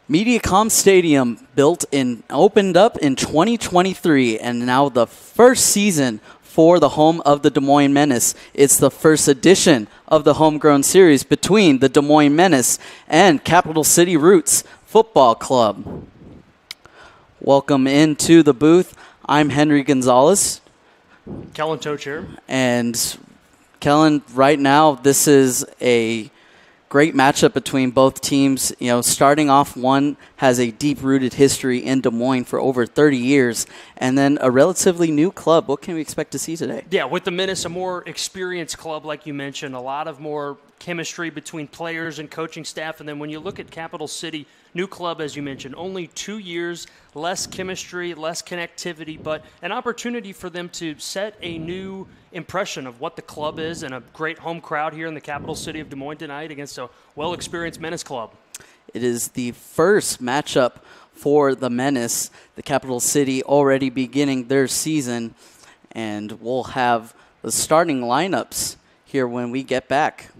MediaCom Stadium opened up in 2023, and now the first season for the home of the Des Moines Menace. It's the first edition of the homegrown series between the Des Moines Menace and Capital City Roots Football Club. Welcome into the booth. I'm Henry Gonzalez. Kellen Toach here. And Kellen, right now, this is a great matchup between both teams. You know, starting off, one has a deep-rooted history in Des Moines for over 30 years, and then a relatively new club. What can we expect to see today? Yeah, with the Menace, a more experienced club, like you mentioned, a lot of more chemistry between players and coaching staff. And then when you look at Capital City, new club, as you mentioned, only 2 years, less chemistry, less connectivity, but an opportunity for them to set a new impression of what the club is, and a great home crowd here in the capital city of Des Moines tonight against a well-experienced Menace club. It is the first matchup for the Menace, the capital city already beginning their season, and we'll have the starting lineups here when we get back.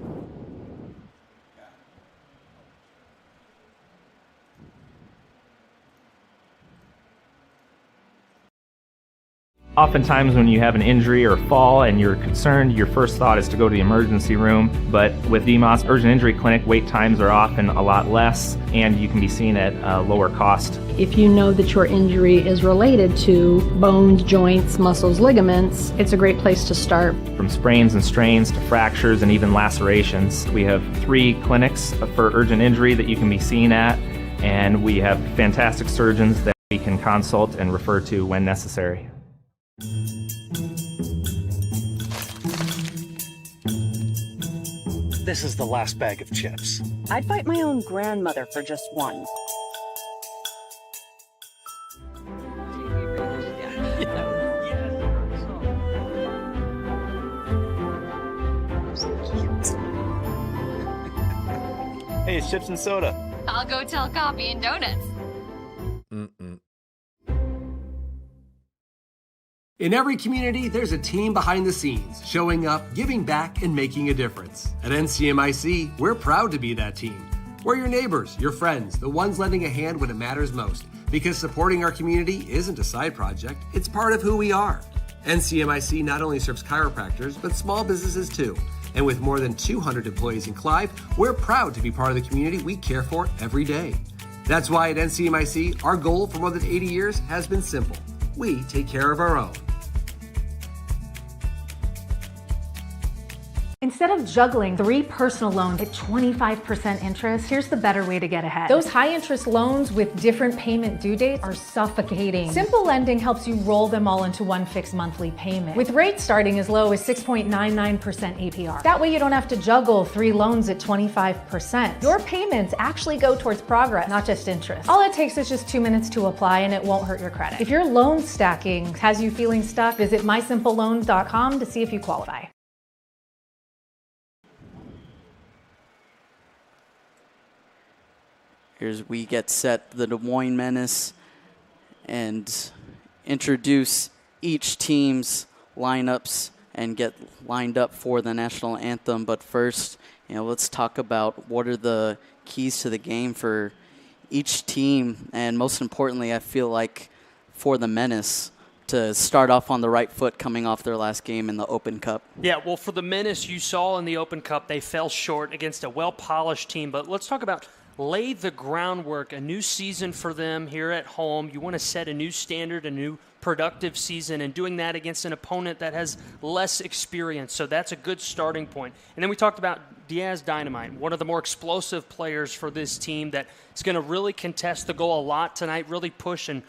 Oftentimes when you have an injury or fall and you're concerned, your first thought is to go to the emergency room. But with DMOS Urgent Injury Clinic, wait times are often a lot less, and you can be seen at a lower cost. If you know that your injury is related to bones, joints, muscles, ligaments, it's a great place to start. From sprains and strains to fractures and even lacerations. We have 3 clinics for urgent injury that you can be seen at, and we have fantastic surgeons that we can consult and refer to when necessary. This is the last bag of chips. I'd fight my own grandmother for just one. Hey, it's chips and soda. I'll go tell coffee and donuts. In every community, there's a team behind the scenes, showing up, giving back, and making a difference. At NCMIC, we're proud to be that team. We're your neighbors, your friends, the ones lending a hand when it matters most. Because supporting our community isn't a side project, it's part of who we are. NCMIC not only serves chiropractors, but small businesses too. And with more than 200 employees in Clive, we're proud to be part of the community we care for every day. That's why at NCMIC, our goal for more than 80 years has been simple. We take care of our own. Instead of juggling 3 personal loans at 25% interest, here's the better way to get ahead. Those high-interest loans with different payment due dates are suffocating. Simple Lending helps you roll them all into one fixed monthly payment, with rates starting as low as 6.99% APR. That way you don't have to juggle 3 loans at 25%. Your payments actually go towards progress, not just interest. All it takes is just 2 minutes to apply, and it won't hurt your credit. If your loan stacking has you feeling stuck, visit mysimpleloans.com to see if you qualify. Here's we get set the Des Moines Menace and introduce each team's lineups and get lined up for the national anthem. But first, let's talk about what are the keys to the game for each team, and most importantly, I feel like for the Menace to start off on the right foot coming off their last game in the Open Cup. Yeah, well, for the Menace, you saw in the Open Cup, they fell short against a well-polished team. But let's talk about lay the groundwork, a new season for them here at home. You want to set a new standard, a new productive season and doing that against an opponent that has less experience. So that's a good starting point. And then we talked about Diaz Dynamite, one of the more explosive players for this team that is going to really contest the goal a lot tonight, really push and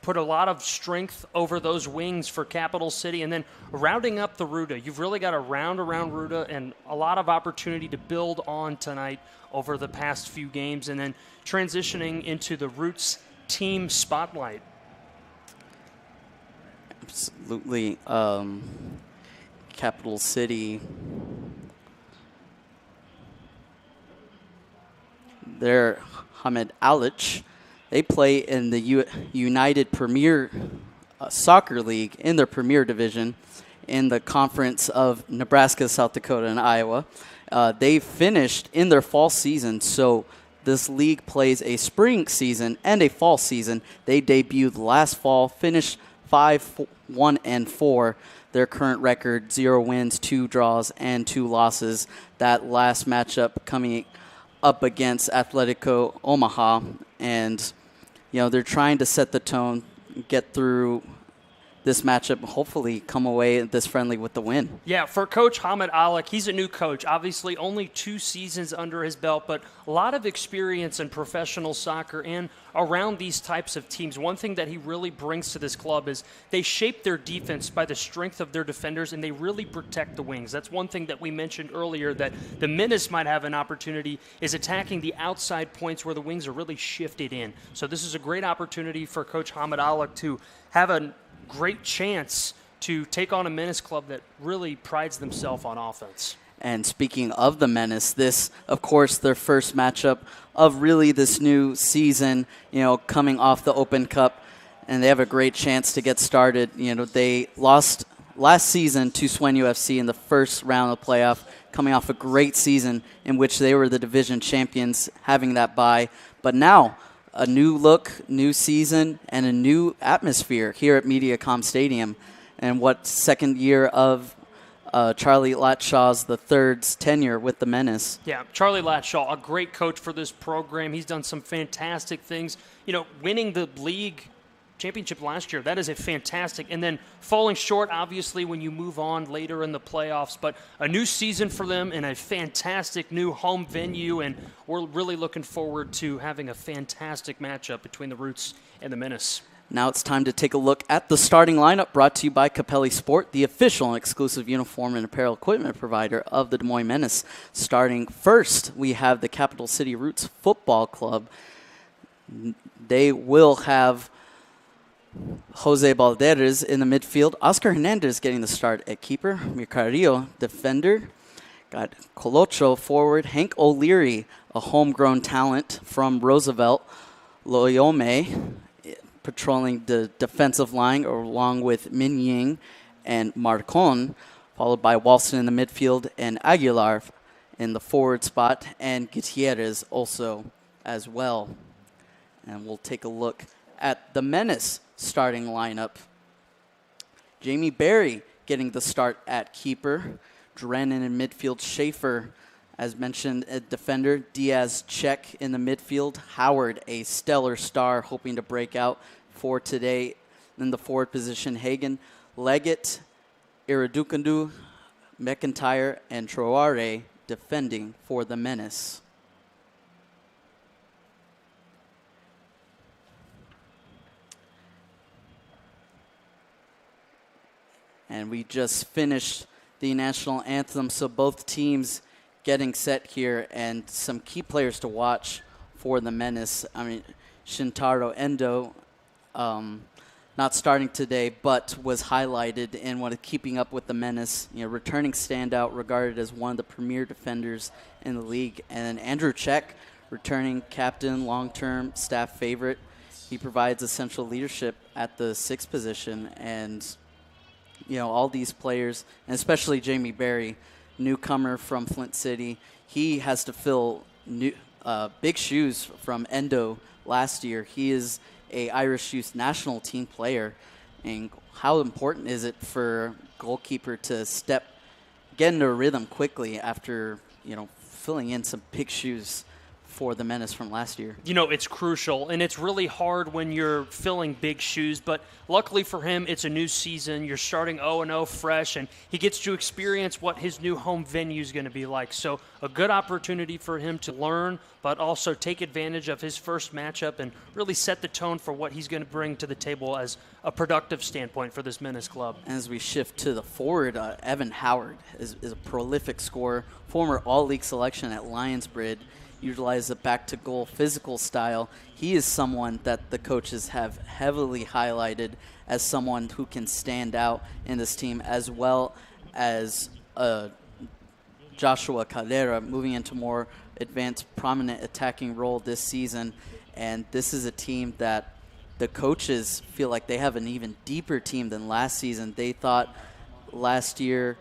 put a lot of strength over those wings for Capital City. And then rounding up the Ruta. You've really got a round around Ruta and a lot of opportunity to build on tonight over the past few games. And then transitioning into the Roots team spotlight. Absolutely. Capital City, they're Hamed Alich. They play in the United Premier Soccer League in their Premier Division in the conference of Nebraska, South Dakota, and Iowa. They finished in their fall season, so this league plays a spring season and a fall season. They debuted last fall, finished 5-1-4. Their current record, 0 wins, 2 draws, and 2 losses. That last matchup coming up against Atletico Omaha, and they're trying to set the tone, get through this matchup, hopefully come away this friendly with the win. Yeah, for Coach Hamed Alich, he's a new coach. Obviously, only 2 seasons under his belt, but a lot of experience in professional soccer and around these types of teams. One thing that he really brings to this club is they shape their defense by the strength of their defenders, and they really protect the wings. That's one thing that we mentioned earlier, that the Menace might have an opportunity, is attacking the outside points where the wings are really shifted in. So this is a great opportunity for Coach Hamed Alich to have a great chance to take on a Menace club that really prides themselves on offense. And speaking of the Menace, this, of course, their first matchup of really this new season, coming off the Open Cup, and they have a great chance to get started. They lost last season to Swen UFC in the first round of the playoff, coming off a great season in which they were the division champions, having that bye. But now, a new look, new season, and a new atmosphere here at MediaCom Stadium. And what second year of Charlie Latshaw's the third's tenure with the Menace. Yeah, Charlie Latshaw, a great coach for this program. He's done some fantastic things. Winning the league championship last year, that is a fantastic. And then falling short, obviously, when you move on later in the playoffs. But a new season for them and a fantastic new home venue. And we're really looking forward to having a fantastic matchup between the Roots and the Menace. Now it's time to take a look at the starting lineup, brought to you by Capelli Sport, the official and exclusive uniform and apparel equipment provider of the Des Moines Menace. Starting first, we have the Capital City Roots Football Club. They will have Jose Balderas in the midfield. Oscar Hernandez getting the start at keeper. Mir Carrillo, defender. Got Colocho forward. Hank O'Leary, a homegrown talent from Roosevelt. Loyome patrolling the defensive line along with Min Ying and Marcon, followed by Walston in the midfield and Aguilar in the forward spot, and Gutierrez also as well. And we'll take a look at the Menace starting lineup. Jamie Berry getting the start at keeper. Drennan in midfield. Schaefer, as mentioned, a defender. Diaz Check in the midfield. Howard, a stellar star, hoping to break out for today in the forward position. Hagen, Leggett, Iradukandu, McIntyre, and Troare defending for the Menace. And we just finished the national anthem, so both teams getting set here, and some key players to watch for the Menace. Shintaro Endo, not starting today, but was highlighted in one of Keeping Up with the Menace, returning standout, regarded as one of the premier defenders in the league. And then Andrew Check, returning captain, long-term staff favorite. He provides essential leadership at the 6th position, and all these players, and especially Jamie Berry, newcomer from Flint City, he has to fill big shoes from Endo last year. He is a Irish Youth National Team player, and how important is it for goalkeeper to get into a rhythm quickly after filling in some big shoes for the Menace from last year. You know, it's crucial, and it's really hard when you're filling big shoes, but luckily for him, it's a new season. You're starting 0-0 fresh, and he gets to experience what his new home venue is going to be like. So a good opportunity for him to learn, but also take advantage of his first matchup and really set the tone for what he's going to bring to the table as a productive standpoint for this Menace club. As we shift to the forward, Evan Howard is a prolific scorer, former All-League selection at Lionsbridge, utilize a back-to-goal physical style. He is someone that the coaches have heavily highlighted as someone who can stand out in this team, as well as Joshua Calera moving into more advanced, prominent attacking role this season. And this is a team that the coaches feel like they have an even deeper team than last season. They thought last year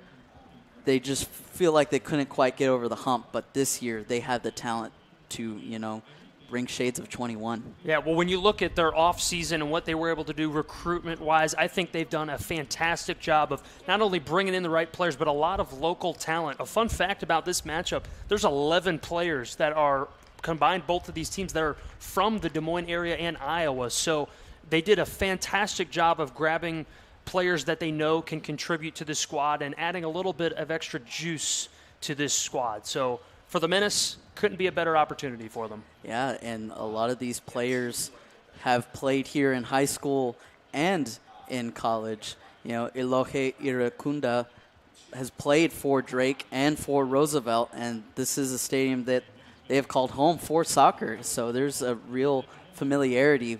they just feel like they couldn't quite get over the hump, but this year they had the talent to, bring shades of 21. Yeah, well, when you look at their offseason and what they were able to do recruitment-wise, I think they've done a fantastic job of not only bringing in the right players, but a lot of local talent. A fun fact about this matchup, there's 11 players that are combined, both of these teams that are from the Des Moines area and Iowa. So they did a fantastic job of grabbing players that they know can contribute to the squad and adding a little bit of extra juice to this squad. So for the Menace, couldn't be a better opportunity for them. Yeah, and a lot of these players have played here in high school and in college. Elohe Irakunda has played for Drake and for Roosevelt, and this is a stadium that they have called home for soccer. So there's a real familiarity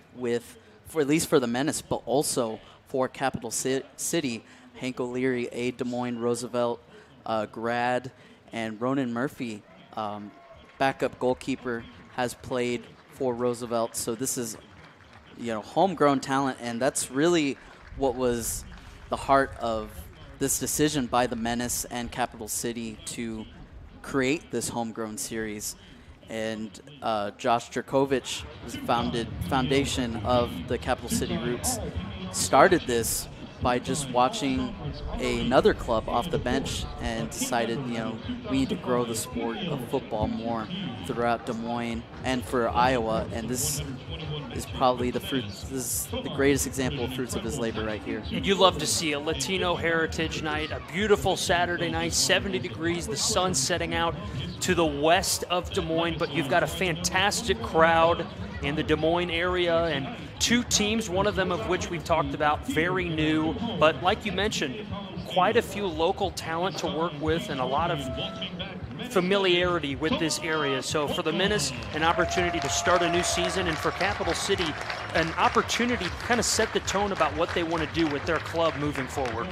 for at least for the Menace, but also for Capital City. Hank O'Leary, a Des Moines Roosevelt grad, and Ronan Murphy, backup goalkeeper, has played for Roosevelt. So this is, homegrown talent, and that's really what was the heart of this decision by the Menace and Capital City to create this homegrown series. And Josh Jerkovich, was foundation of the Capital City Roots, started this by just watching another club off the bench and decided, we need to grow the sport of football more throughout Des Moines and for Iowa. And this is probably this is the greatest example of fruits of his labor right here. And you love to see a Latino Heritage Night, a beautiful Saturday night, 70 degrees, the sun setting out to the west of Des Moines, but you've got a fantastic crowd in the Des Moines area, and two teams, one of them of which we've talked about, very new, but like you mentioned, quite a few local talent to work with and a lot of familiarity with this area. So for the Menace, an opportunity to start a new season, and for Capital City, an opportunity to kind of set the tone about what they want to do with their club moving forward.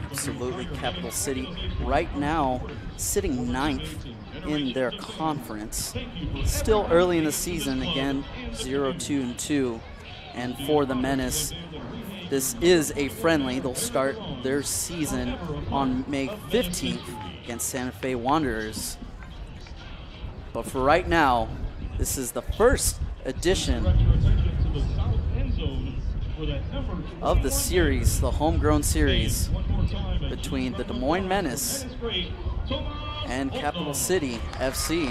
Absolutely. Capital City right now sitting ninth in their conference. Still early in the season, again, 0-2-2. And for the Menace, this is a friendly. They'll start their season on May 15th against Santa Fe Wanderers. But for right now, this is the first edition of the series, the homegrown series between the Des Moines Menace and Capital City FC.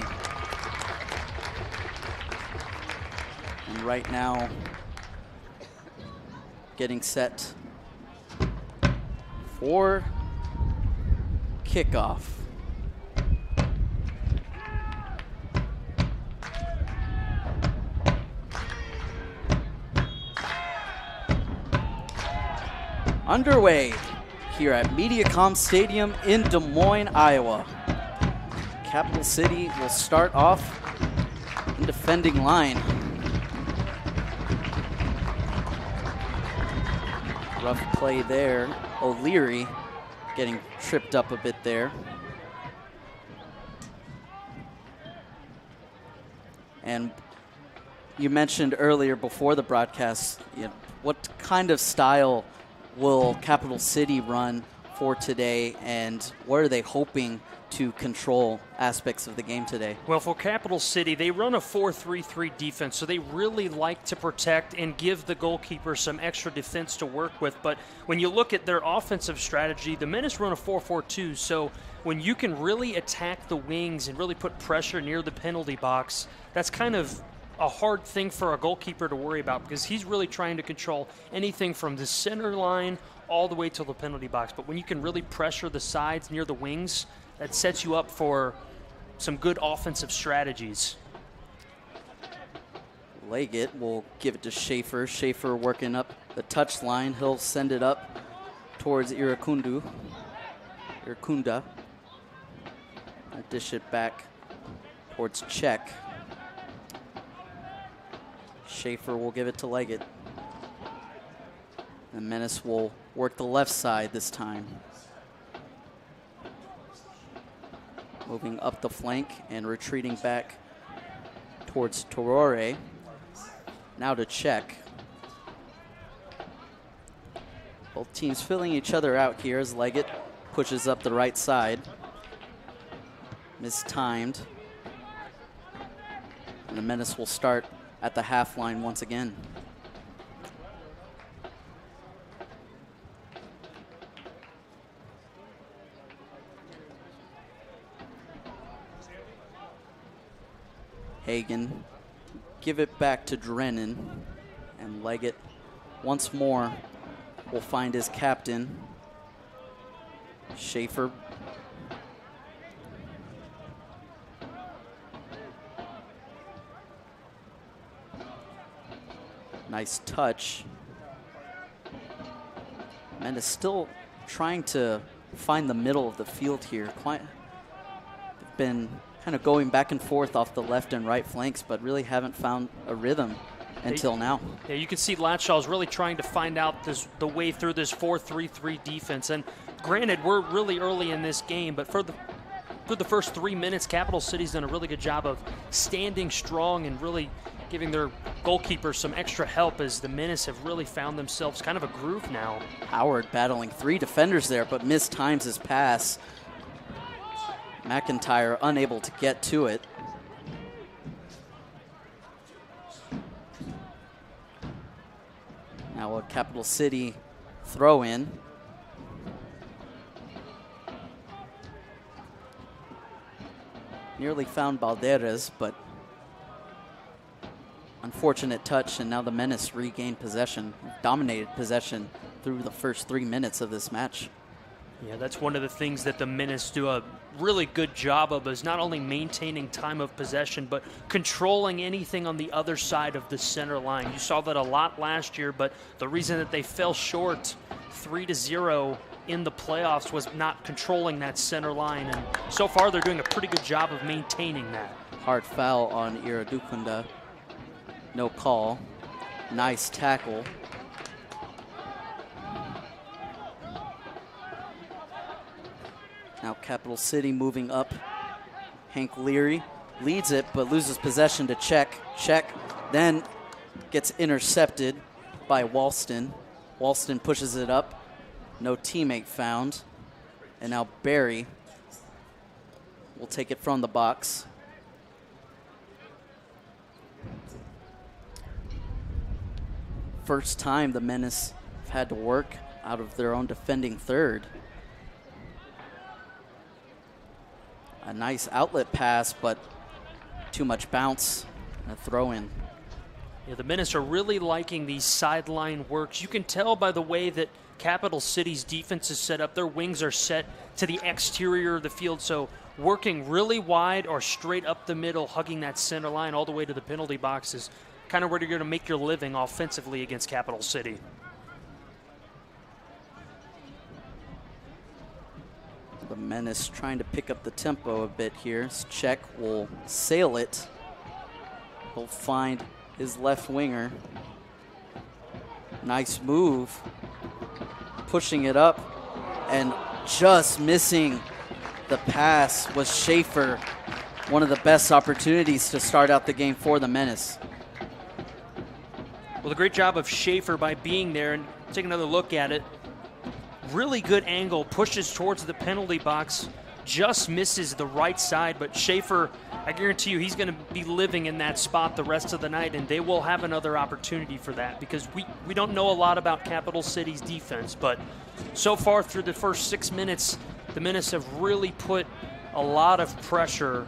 And right now, getting set for kickoff. Underway here at MediaCom Stadium in Des Moines, Iowa. Capital City will start off in defending line. Rough play there. O'Leary getting tripped up a bit there. And you mentioned earlier before the broadcast, what kind of style will Capital City run for today, and what are they hoping to control aspects of the game today? Well, for Capital City, they run a 4-3-3 defense, so they really like to protect and give the goalkeeper some extra defense to work with. But when you look at their offensive strategy, the Menace run a 4-4-2, so when you can really attack the wings and really put pressure near the penalty box, that's kind of a hard thing for a goalkeeper to worry about, because he's really trying to control anything from the center line all the way to the penalty box. But when you can really pressure the sides near the wings, that sets you up for some good offensive strategies. Leggett will give it to Schaefer. Schaefer working up the touch line. He'll send it up towards Iracunda. I'll dish it back towards Czech. Schaefer will give it to Leggett. And Menace will work the left side this time. Moving up the flank and retreating back towards Torore. Now to Czech. Both teams filling each other out here as Leggett pushes up the right side. Mistimed. And the Menace will start at the half line once again. Hagen, give it back to Drennan, and Leggett once more will find his captain. Schaefer. Nice touch. Menace still trying to find the middle of the field here. They've been kind of going back and forth off the left and right flanks, but really haven't found a rhythm until now. Yeah, you can see Latshaw's really trying to find out the way through this 4-3-3 defense. And granted, we're really early in this game, but for the first 3 minutes, Capital City's done a really good job of standing strong and really giving their goalkeeper some extra help, as the Menace have really found themselves kind of a groove now. Howard battling 3 defenders there, but mistimes his pass. McIntyre unable to get to it. Now a Capital City throw in. Nearly found Balderas, but unfortunate touch, and now the Menace regained possession, dominated possession through the first 3 minutes of this match. Yeah, that's one of the things that the Menace do a really good job of, is not only maintaining time of possession, but controlling anything on the other side of the center line. You saw that a lot last year, but the reason that they fell short 3-0 in the playoffs was not controlling that center line, and so far they're doing a pretty good job of maintaining that. Hard foul on Iradukunda. No call. Nice tackle. Now Capital City moving up. Hank Leary leads it, but loses possession to Czech. Czech then gets intercepted by Walston. Walston pushes it up. No teammate found. And now Barry will take it from the box. First time the Menace have had to work out of their own defending third. A nice outlet pass, but too much bounce and a throw in. Yeah, the Menace are really liking these sideline works. You can tell by the way that Capital City's defense is set up. Their wings are set to the exterior of the field, so working really wide or straight up the middle, hugging that center line all the way to the penalty box is kind of where you're going to make your living offensively against Capital City. The Menace trying to pick up the tempo a bit here. Czech will sail it. He'll find his left winger. Nice move. Pushing it up and just missing the pass was Schaefer. One of the best opportunities to start out the game for the Menace. Well, a great job of Schaefer by being there, and take another look at it. really good angle, pushes towards the penalty box, just misses the right side, but Schaefer, I guarantee you he's going to be living in that spot the rest of the night, and they will have another opportunity for that because we don't know a lot about Capital City's defense, but so far through the first 6 minutes, the Menace have really put a lot of pressure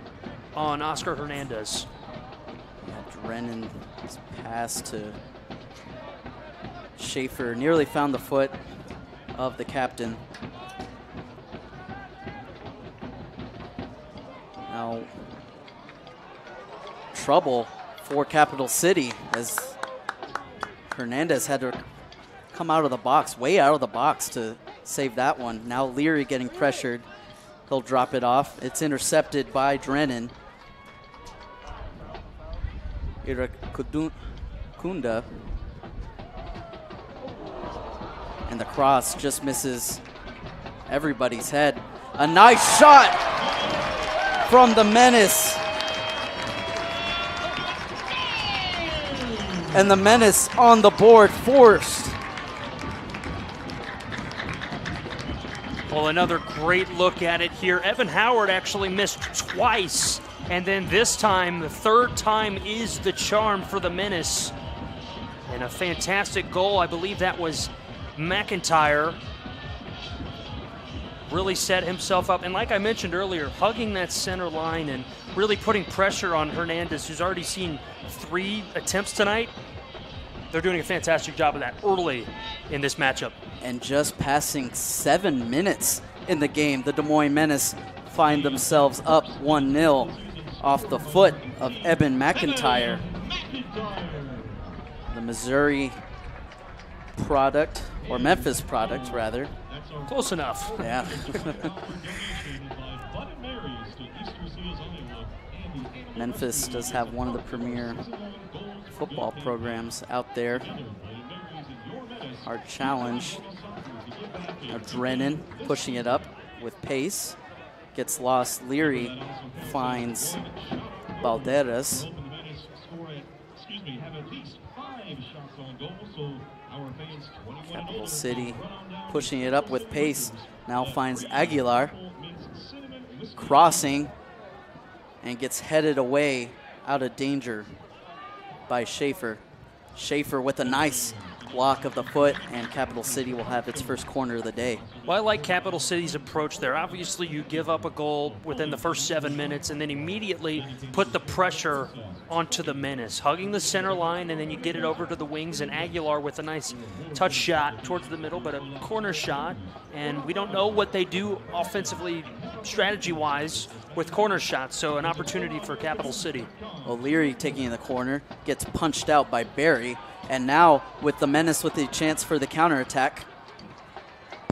on Oscar Hernandez. Drennan's pass to Schaefer nearly found the foot of the captain. Now, trouble for Capital City as Hernandez had to come out of the box, way out of the box to save that one. Now Leary getting pressured. He'll drop it off. It's intercepted by Drennan. Irakunda. And the cross just misses everybody's head. A nice shot from the Menace. And the Menace on the board, forced. Well, another great look at it here. Evan Howard actually missed twice, and then this time, the third time is the charm for the Menace. And a fantastic goal. I believe that was McIntyre. Really set himself up, and like I mentioned earlier, hugging that center line and really putting pressure on Hernandez, who's already seen 3 attempts tonight. They're doing a fantastic job of that early in this matchup. And just passing 7 minutes in the game, the Des Moines Menace find themselves up 1-0 off the foot of Eben McIntyre. The Missouri product, or Memphis product rather. Close enough. Yeah. Memphis does have one of the premier football programs out there. Our challenge. Now Drennan pushing it up with pace. Gets lost. Leary finds Balderas. Capital City pushing it up with pace. Now finds Aguilar. Crossing and gets headed away out of danger by Schaefer. Schaefer with a nice block of the foot, and Capital City will have its first corner of the day. Well, I like Capital City's approach there. Obviously, you give up a goal within the first 7 minutes and then immediately put the pressure onto the Menace, hugging the center line, and then you get it over to the wings, and Aguilar with a nice touch shot towards the middle, but a corner shot, and we don't know what they do offensively, strategy-wise, with corner shots, so an opportunity for Capital City. O'Leary taking the corner, gets punched out by Barry, and now with the Menace with the chance for the counterattack.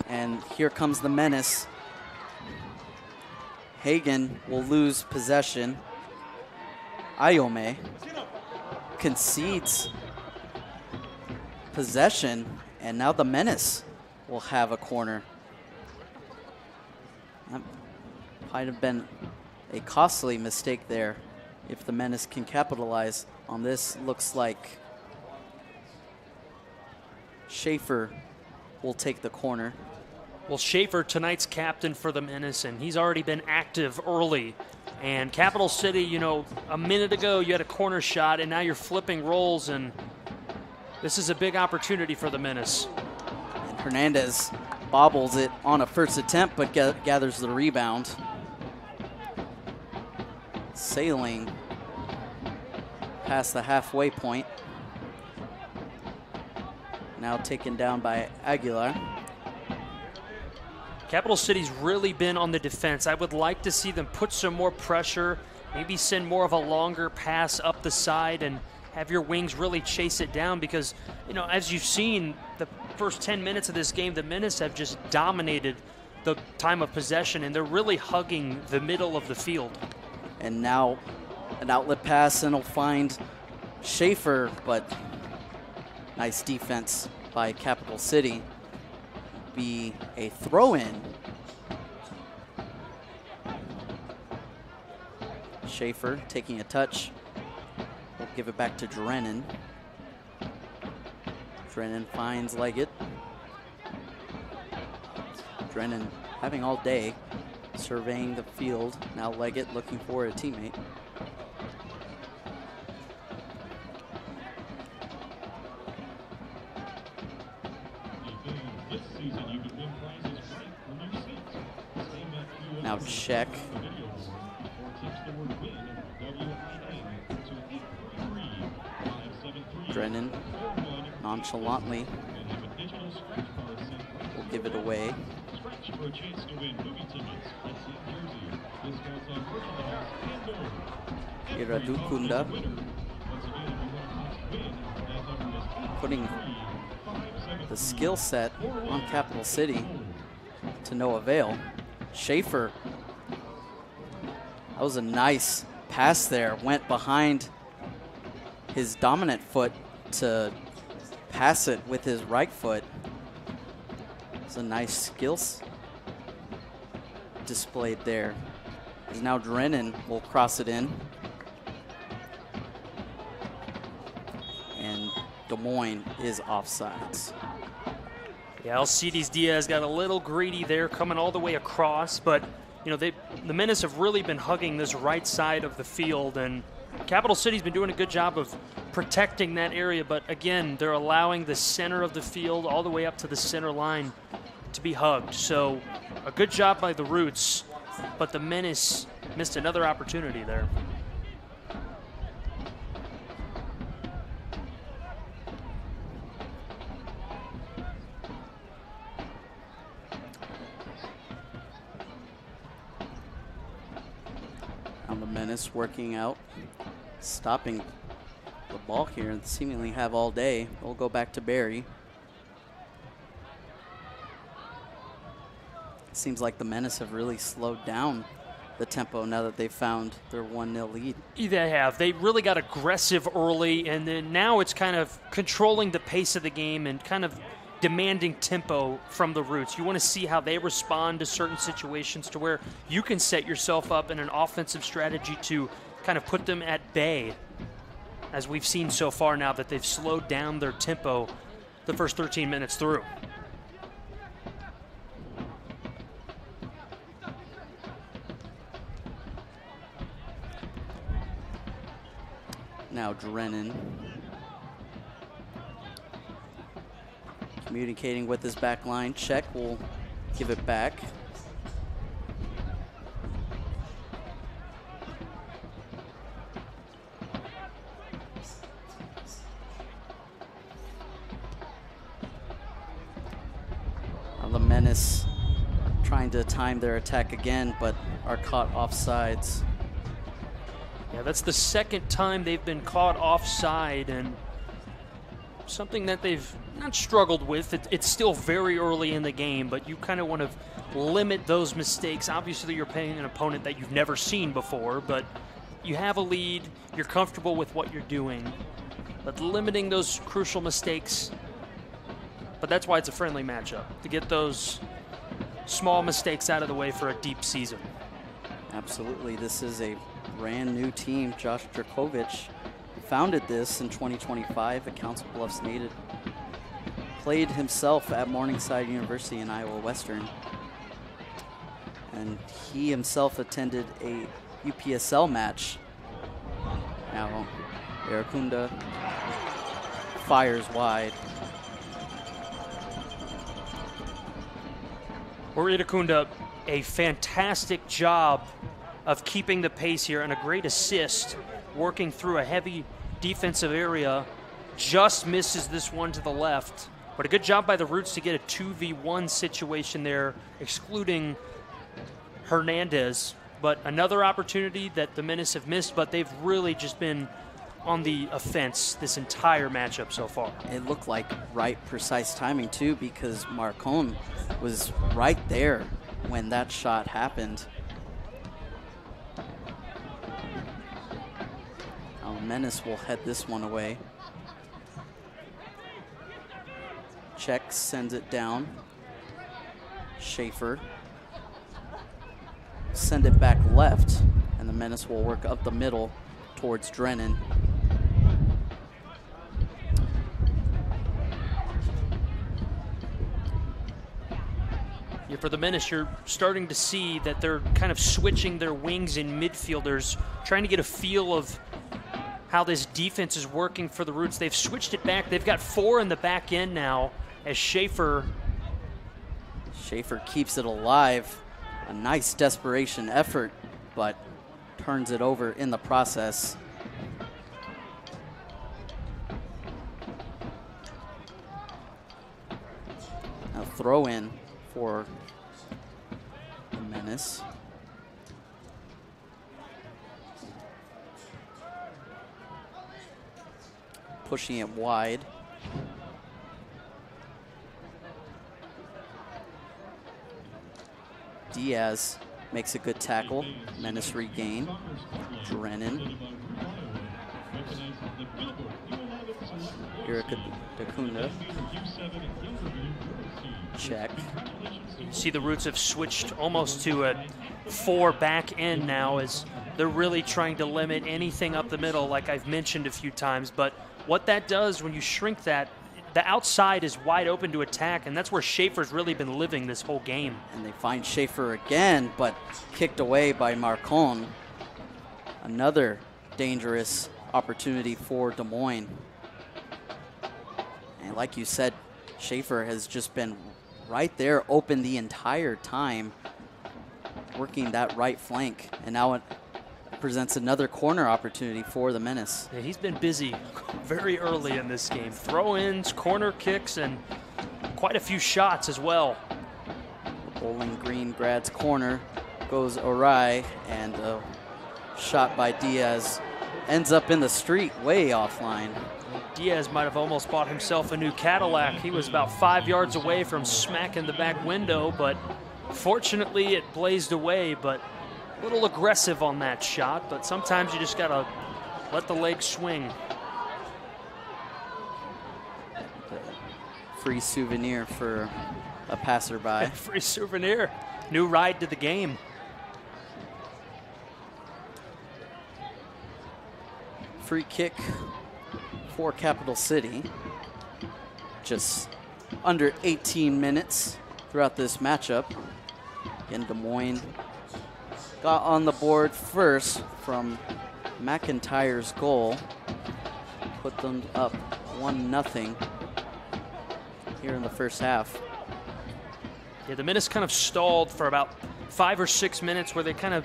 And here comes the Menace. Hagen will lose possession. Ayome concedes possession, and now the Menace will have a corner. That might have been a costly mistake there if the Menace can capitalize on this. Looks like Schaefer will take the corner. Well, Schaefer, tonight's captain for the Menace, and he's already been active early. And Capital City, you know, a minute ago you had a corner shot, and now you're flipping roles, and this is a big opportunity for the Menace. And Hernandez bobbles it on a first attempt, but gathers the rebound. Sailing past the halfway point. Now taken down by Aguilar. Capital City's really been on the defense. I would like to see them put some more pressure, maybe send more of a longer pass up the side and have your wings really chase it down because, you know, as you've seen, the first 10 minutes of this game, the Menace have just dominated the time of possession, and they're really hugging the middle of the field. And now an outlet pass, and he'll find Schaefer, but nice defense by Capital City. Be a throw-in. Schaefer taking a touch. We'll give it back to Drennan. Drennan finds Leggett. Drennan having all day, surveying the field. Now Leggett looking for a teammate. Now check. Drennan nonchalantly will give it away. Iradukunda putting the skill set on Capital City to no avail. Schaefer, that was a nice pass there, went behind his dominant foot to pass it with his right foot. It's a nice skills displayed there. As now Drennan will cross it in. And Des Moines is offsides. Yeah, Alcides Diaz got a little greedy there coming all the way across, but you know, the Menace have really been hugging this right side of the field, and Capital City's been doing a good job of protecting that area, but again, they're allowing the center of the field all the way up to the center line to be hugged. So a good job by the Roots, but the Menace missed another opportunity there. Now the Menace working out, stopping the ball here and seemingly have all day. We'll go back to Barry. Seems like the Menace have really slowed down the tempo now that they've found their 1-0 lead. They have. They really got aggressive early, and then now it's kind of controlling the pace of the game and kind of demanding tempo from the Roots. You want to see how they respond to certain situations to where you can set yourself up in an offensive strategy to kind of put them at bay, as we've seen so far now that they've slowed down their tempo the first 13 minutes through. Now Drennan communicating with his back line. Check will give it back. The Menace trying to time their attack again, but are caught offsides. Yeah, that's the second time they've been caught offside, and something that they've not struggled with. It's still very early in the game, but you kind of want to limit those mistakes. Obviously, you're playing an opponent that you've never seen before, but you have a lead, you're comfortable with what you're doing, but limiting those crucial mistakes. But that's why it's a friendly matchup, to get those small mistakes out of the way for a deep season. Absolutely. This is a brand new team. Josh Drakovich founded this in 2025 at Council Bluffs native. Played himself at Morningside University in Iowa Western. And he himself attended a UPSL match. Now, Iradukunda fires wide. Iradukunda, a fantastic job of keeping the pace here and a great assist, working through a heavy defensive area. Just misses this one to the left, but a good job by the Roots to get a 2v1 situation there, excluding Hernandez. But another opportunity that the Menace have missed, but they've really just been on the offense this entire matchup so far. It looked like right, precise timing too, because Marcon was right there when that shot happened. Menace will head this one away. Check sends it down. Schaefer. Send it back left, and the Menace will work up the middle towards Drennan. You're for the Menace, you're starting to see that they're kind of switching their wings in midfielders, trying to get a feel of how this defense is working for the Roots. They've switched it back. They've got 4 in the back end now as Schaefer keeps it alive. A nice desperation effort, but turns it over in the process. A throw in for the Menace. Pushing it wide. Diaz makes a good tackle. Menace regain. Drennan. Irakakunda. Check. You see the Roots have switched almost to a 4 back end now as they're really trying to limit anything up the middle, like I've mentioned a few times. But what that does when you shrink that, the outside is wide open to attack, and that's where Schaefer's really been living this whole game. And they find Schaefer again, but kicked away by Marcon. Another dangerous opportunity for Des Moines. And like you said, Schaefer has just been right there open the entire time, working that right flank. And now it presents another corner opportunity for the Menace. Yeah, he's been busy very early in this game. Throw-ins, corner kicks, and quite a few shots as well. Bowling Green Grad's corner goes awry, and a shot by Diaz ends up in the street, way offline. Diaz might have almost bought himself a new Cadillac. He was about 5 yards away from smacking the back window, but fortunately it blazed away. But a little aggressive on that shot, but sometimes you just gotta let the leg swing. Free souvenir for a passerby. Free souvenir. New ride to the game. Free kick for Capital City. Just under 18 minutes throughout this matchup. Again, Des Moines got on the board first from McIntyre's goal. Put them up 1-0 here in the first half. Yeah, the Menace kind of stalled for about 5 or 6 minutes where they kind of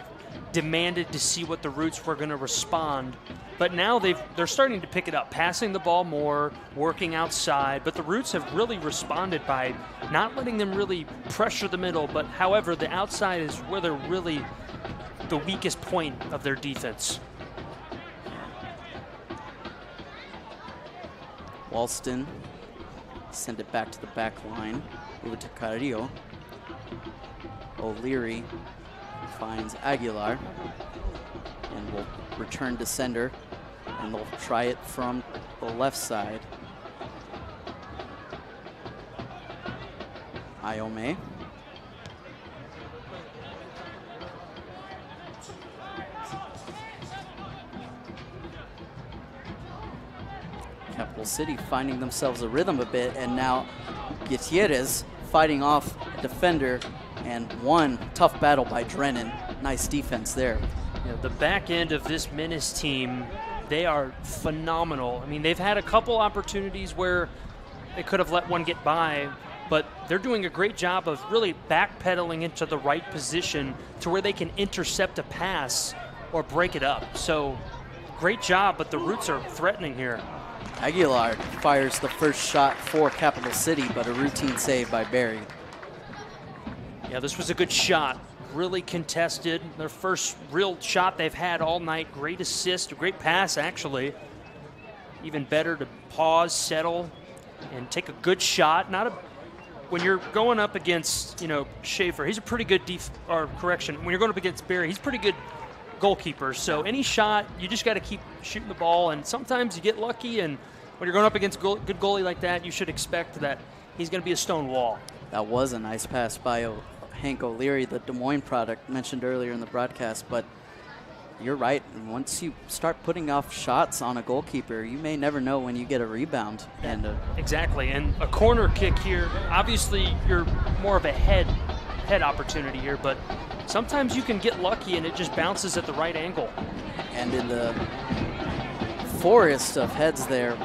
demanded to see what the Roots were going to respond. But now they're starting to pick it up, passing the ball more, working outside. But the Roots have really responded by not letting them really pressure the middle. But however, the outside is where they're really the weakest point of their defense. Walston send it back to the back line. Over to Carrillo. O'Leary finds Aguilar and will return to sender, and they'll try it from the left side. Iome. Capital City finding themselves a rhythm a bit, and now Gutierrez fighting off a defender, and one tough battle by Drennan. Nice defense there. Yeah, the back end of this Menace team, they are phenomenal. I mean, they've had a couple opportunities where they could have let one get by, but they're doing a great job of really backpedaling into the right position to where they can intercept a pass or break it up. So great job, but the Roots are threatening here. Aguilar fires the first shot for Capital City, but a routine save by Barry. Yeah, this was a good shot. Really contested. Their first real shot they've had all night. Great assist, a great pass, actually. Even better to pause, settle, and take a good shot. When you're going up against, Schaefer, he's a pretty good when you're going up against Barry, he's a pretty good goalkeeper. So any shot, you just got to keep shooting the ball, and sometimes you get lucky, and when you're going up against a good goalie like that, you should expect that he's going to be a stone wall. That was a nice pass by Hank O'Leary, the Des Moines product mentioned earlier in the broadcast, but you're right. And once you start putting off shots on a goalkeeper, you may never know when you get a rebound. And exactly, and a corner kick here, obviously you're more of a head head opportunity here, but sometimes you can get lucky and it just bounces at the right angle. And in the forest of heads there,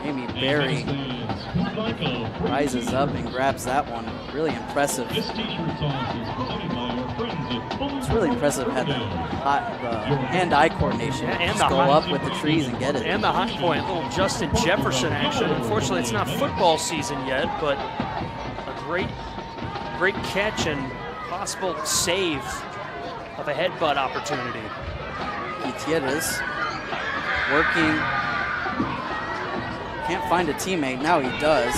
Amy Berry rises up and grabs that one. Really impressive. It's really impressive how the hand-eye coordination. And just the go up with the trees and get it. And the high point, little Justin Jefferson action. Unfortunately, it's not football season yet, but a great catch and possible save of a headbutt opportunity. Gutierrez working. Can't find a teammate. Now he does.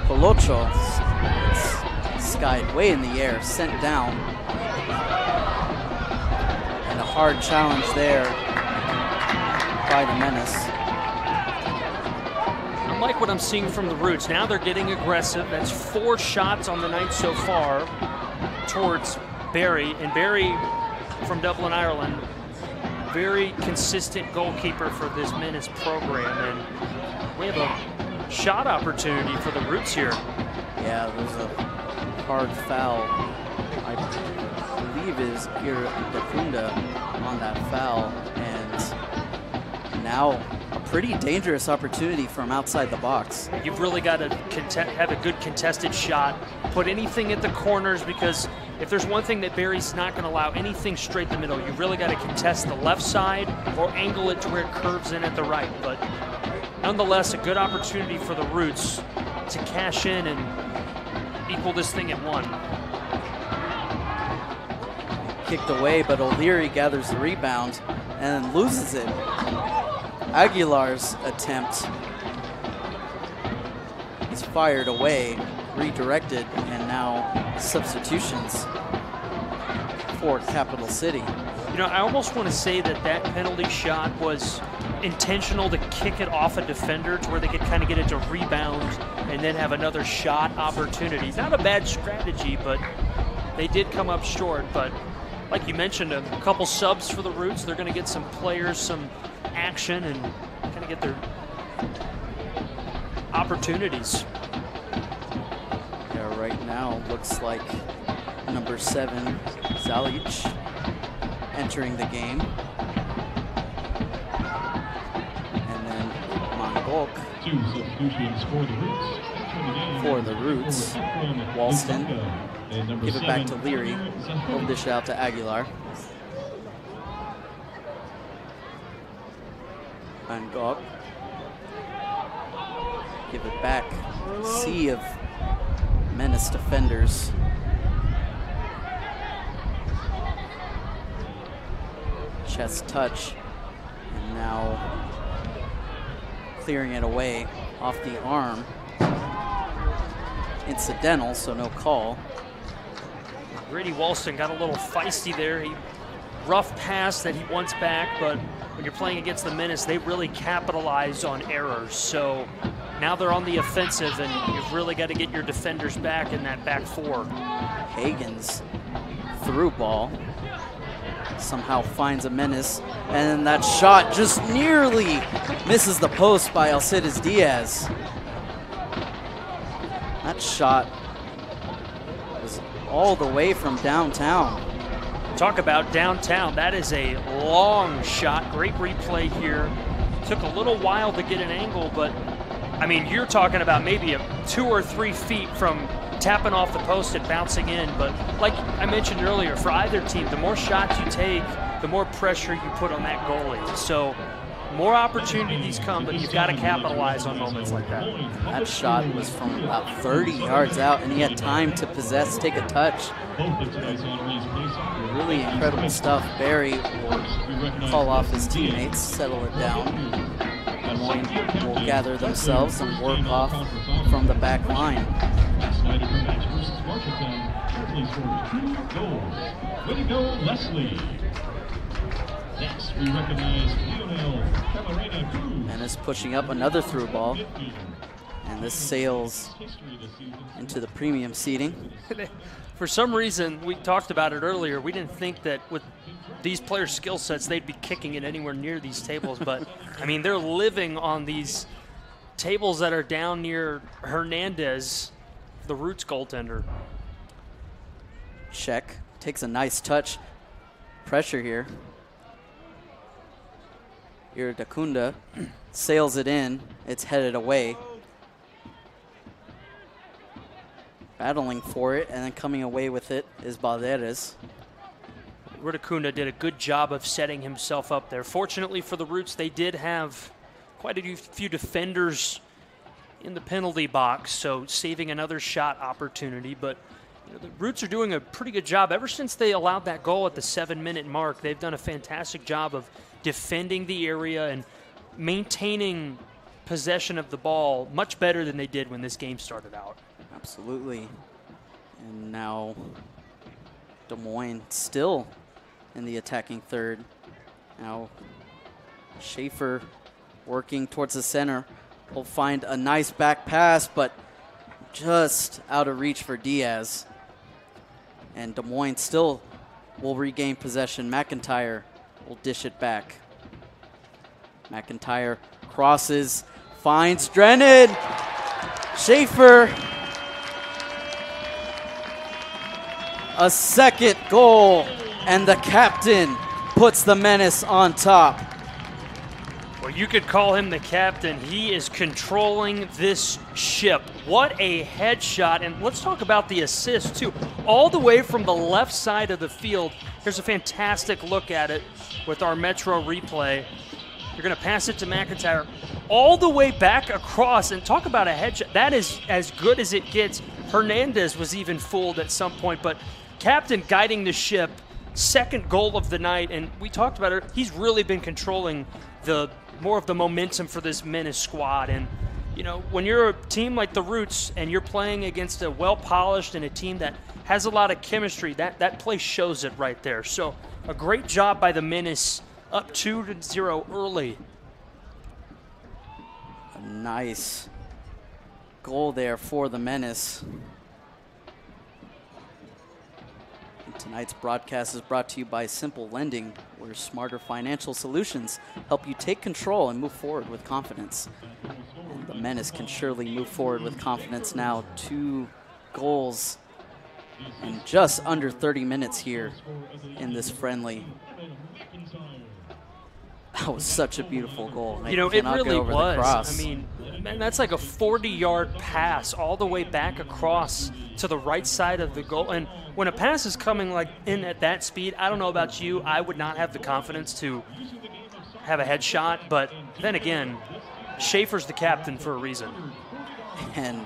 Colocho skied way in the air, sent down. And a hard challenge there by the Menace. I like what I'm seeing from the Roots. Now they're getting aggressive. That's 4 shots on the night so far towards Barry. And Barry from Dublin, Ireland, very consistent goalkeeper for this Menace program. And we have a shot opportunity for the Roots here. Yeah, there's a hard foul. I believe is Iradakunda on that foul. And now a pretty dangerous opportunity from outside the box. You've really got to have a good contested shot. Put anything at the corners, because if there's one thing that Barry's not going to allow, anything straight the middle. You've really got to contest the left side or angle it to where it curves in at the right. But nonetheless, a good opportunity for the Roots to cash in and equal this thing at 1. Kicked away, but O'Leary gathers the rebound and loses it. Aguilar's attempt is fired away, redirected, and now substitutions for Capital City. You know, I almost want to say that that penalty shot was intentional to kick it off a defender to where they could kind of get it to rebound and then have another shot opportunity. Not a bad strategy, but they did come up short. But like you mentioned, a couple subs for the Roots. They're going to get some players, some action, and kind of get their opportunities. Yeah, right now looks like number 7, Zalic, entering the game. And then Mongolk for the Roots. Walston, give it back to Leary. He'll dish it out to Aguilar. Van Gogh. Give it back. Sea of Menace defenders. Chest touch. And now clearing it away off the arm. Incidental, so no call. Grady Walston got a little feisty there. He rough pass that he wants back, but when you're playing against the Menace, they really capitalize on errors. So now they're on the offensive, and you've really got to get your defenders back in that back 4. Hagen's through ball somehow finds a Menace, and that shot just nearly misses the post by Alcides Diaz. That shot was all the way from downtown. Talk about downtown. That is a long shot. Great replay here. Took a little while to get an angle, but I mean, you're talking about maybe 2 or 3 feet from tapping off the post and bouncing in. But like I mentioned earlier, for either team, the more shots you take, the more pressure you put on that goalie. So more opportunities come, but you've got to capitalize on moments like that. That shot was from about 30 yards out, and he had time to possess, take a touch. Really incredible stuff. Barry will call off his teammates, settle it down. Moines will gather themselves and work off from the back line. Way to go, Leslie. Next, we recognize Lionel Camarena Cruz. And is pushing up another through ball. And this sails into the premium seating. For some reason, we talked about it earlier, we didn't think that with these players' skill sets, they'd be kicking it anywhere near these tables. But, I mean, they're living on these tables that are down near Hernandez, the Roots goaltender. check. Takes a nice touch. Pressure here. Iridakunda sails it in. It's headed away. Battling for it, and then coming away with it is Balderas. Iridakunda did a good job of setting himself up there. Fortunately for the Roots, they did have quite a few defenders in the penalty box, so saving another shot opportunity. But the Roots are doing a pretty good job. Ever since they allowed that goal at the 7-minute mark, they've done a fantastic job of defending the area and maintaining possession of the ball much better than they did when this game started out. Absolutely. And now Des Moines still in the attacking third. Now Schaefer working towards the center. Will find a nice back pass, but just out of reach for Diaz. And Des Moines still will regain possession. McIntyre will dish it back. McIntyre crosses, finds Drennan. Schaefer. A second goal, and the captain puts the Menace on top. Well, you could call him the captain. He is controlling this ship. What a headshot. And let's talk about the assist, too. All the way from the left side of the field. Here's a fantastic look at it with our Metro replay. You're going to pass it to McIntyre all the way back across. And talk about a headshot. That is as good as it gets. Hernandez was even fooled at some point, but captain guiding the ship. Second goal of the night, and we talked about it. He's really been controlling more of the momentum for this Menace squad. And when you're a team like the Roots and you're playing against a well-polished and a team that has a lot of chemistry, that play shows it right there. So a great job by the Menace, up 2-0 early. A nice goal there for the Menace. Tonight's broadcast is brought to you by Simple Lending, where smarter financial solutions help you take control and move forward with confidence. And the Menace can surely move forward with confidence now. 2 goals in just under 30 minutes here in this friendly. That was such a beautiful goal. It really was. I mean, man, that's like a 40-yard pass all the way back across to the right side of the goal. And when a pass is coming in at that speed, I don't know about you, I would not have the confidence to have a headshot. But then again, Schaefer's the captain for a reason. And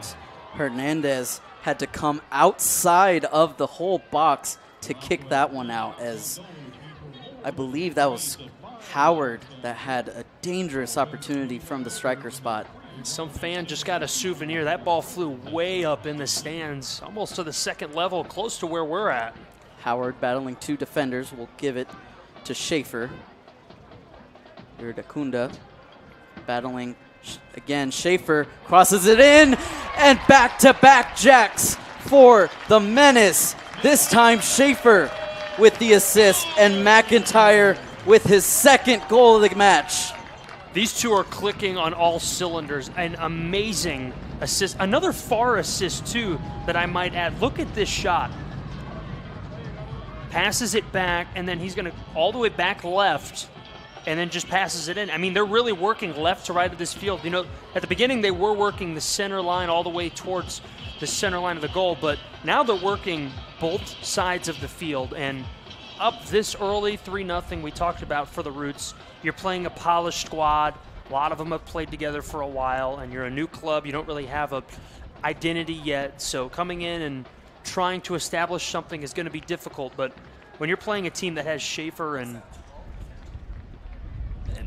Hernandez had to come outside of the whole box to kick that one out, as I believe that was Howard that had a dangerous opportunity from the striker spot. Some fan just got a souvenir. That ball flew way up in the stands, almost to the second level, close to where we're at. Howard battling 2 defenders will give it to Schaefer. Iridakunda battling again. Schaefer crosses it in, and back-to-back jacks for the Menace. This time Schaefer with the assist, and McIntyre with his second goal of the match. These two are clicking on all cylinders. An amazing assist. Another far assist, too, that I might add. Look at this shot. Passes it back, and then he's going to all the way back left, and then just passes it in. I mean, they're really working left to right of this field. At the beginning, they were working the center line all the way towards the center line of the goal, but now they're working both sides of the field. And up this early, 3-0, we talked about for the Roots. You're playing a polished squad. A lot of them have played together for a while, and you're a new club. You don't really have a identity yet. So coming in and trying to establish something is going to be difficult. But when you're playing a team that has Schaefer and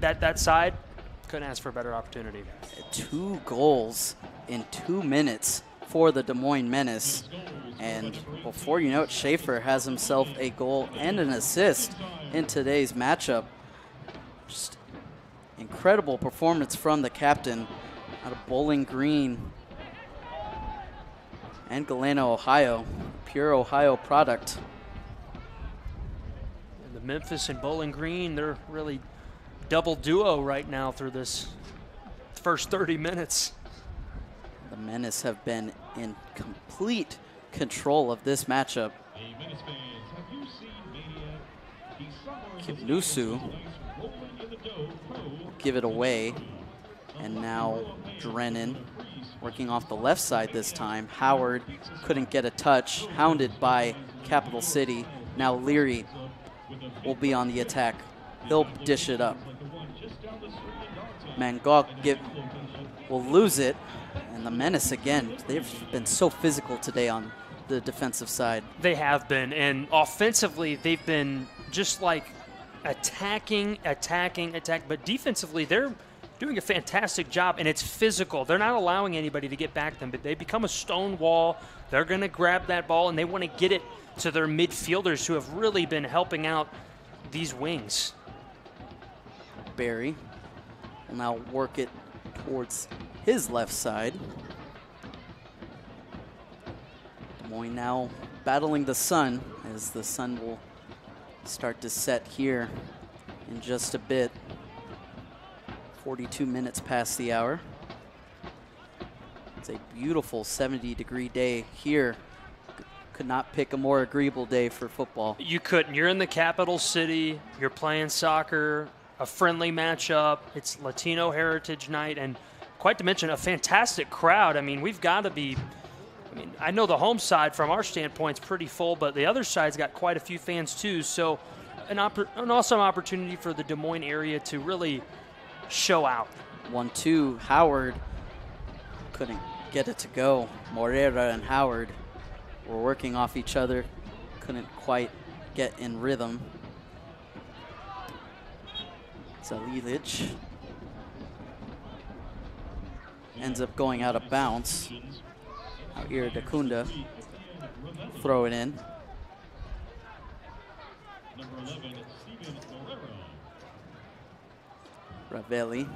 that side, couldn't ask for a better opportunity. 2 goals in 2 minutes for the Des Moines Menace. And before you know it, Schaefer has himself a goal and an assist in today's matchup. Just incredible performance from the captain out of Bowling Green and Galena, Ohio. Pure Ohio product. And the Memphis and Bowling Green, they're really double duo right now through this first 30 minutes. The Menace have been in complete control of this matchup. Hey, Menace fans, have you seen Maniac? He's somewhere in the Kipnusu stands, rolling in the dough, pro. give it away. And now Drennan working off the left side this time. Howard couldn't get a touch, hounded by Capital City. Now Leary will be on the attack. He'll dish it up. Mangok will lose it. And the Menace again, they've been so physical today on the defensive side. They have been, and offensively, they've been just like attacking, but defensively, they're doing a fantastic job, and it's physical. They're not allowing anybody to get back to them, but they become a stone wall. They're going to grab that ball, and they want to get it to their midfielders who have really been helping out these wings. Barry will now work it towards his left side. Moines now battling the sun, as the sun will start to set here in just a bit. 42 minutes past the hour. It's a beautiful 70-degree day here. Could not pick a more agreeable day for football. You couldn't. You're in the capital city. You're playing soccer, a friendly matchup. It's Latino Heritage Night, and quite to mention a fantastic crowd. I mean, we've got to be, I know the home side from our standpoint is pretty full, but the other side's got quite a few fans too. So an awesome opportunity for the Des Moines area to really show out. 1-2, Howard couldn't get it to go. Morera and Howard were working off each other, couldn't quite get in rhythm. Zalilic ends up going out of bounds. Now Iridakunda throw it in. Number 11, Steven Morero. Ravelli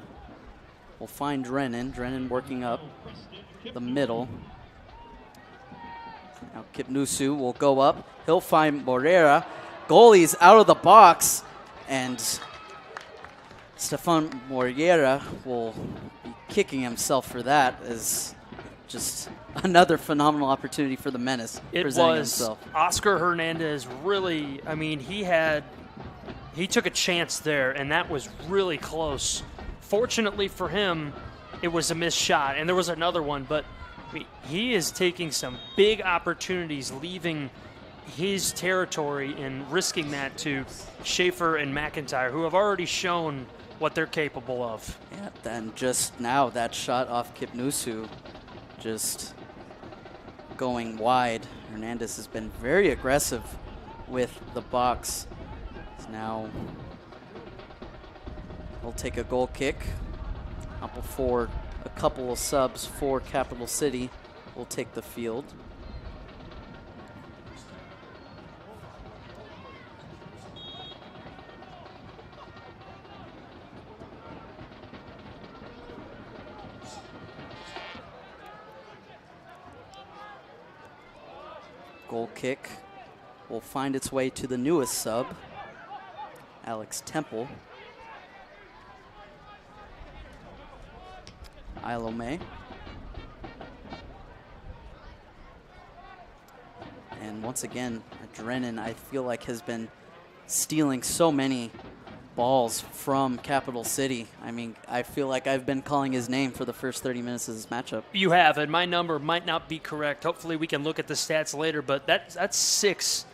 will find Drennan. Drennan working up the middle. Now Kipnusu will go up. He'll find Morera. Goalie's out of the box, and Stefan Morera will be kicking himself for that, as just another phenomenal opportunity for the Menace. It presenting was himself. Oscar Hernandez really, he took a chance there, and that was really close. Fortunately for him, it was a missed shot, and there was another one, but he is taking some big opportunities, leaving his territory and risking that to Schaefer and McIntyre, who have already shown what they're capable of. Yeah, then just now that shot off Kipnusu just going wide. Hernandez has been very aggressive with the box. Now he'll take a goal kick. Up before a couple of subs for Capital City will take the field. Goal kick will find its way to the newest sub, Alex Temple. Ilome. And once again, Drennan, I feel like, has been stealing so many balls from Capital City. I mean, I feel like I've been calling his name for the first 30 minutes of this matchup. You have, and my number might not be correct. Hopefully we can look at the stats later, but that's 6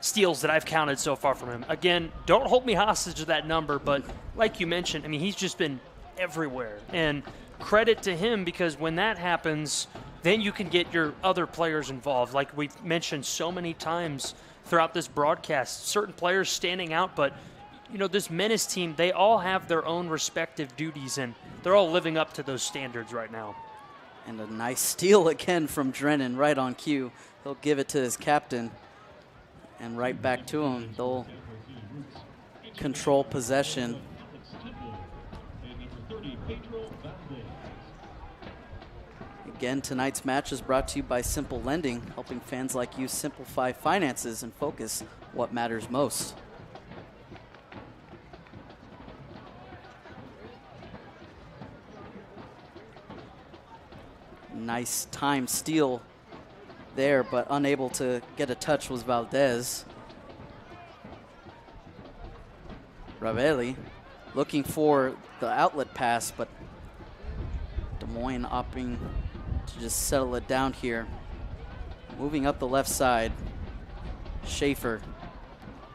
steals that I've counted so far from him. Again, don't hold me hostage to that number, but like you mentioned, I mean, he's just been everywhere. And credit to him, because when that happens, then you can get your other players involved. Like we've mentioned so many times throughout this broadcast, certain players standing out, but this Menace team, they all have their own respective duties, and they're all living up to those standards right now. And a nice steal again from Drennan right on cue. He'll give it to his captain, and right back to him. They'll control possession. Again, tonight's match is brought to you by Simple Lending, helping fans like you simplify finances and focus what matters most. Nice time steal there, but unable to get a touch was Valdez. Ravelli looking for the outlet pass, but Des Moines opting to just settle it down here. Moving up the left side, Schaefer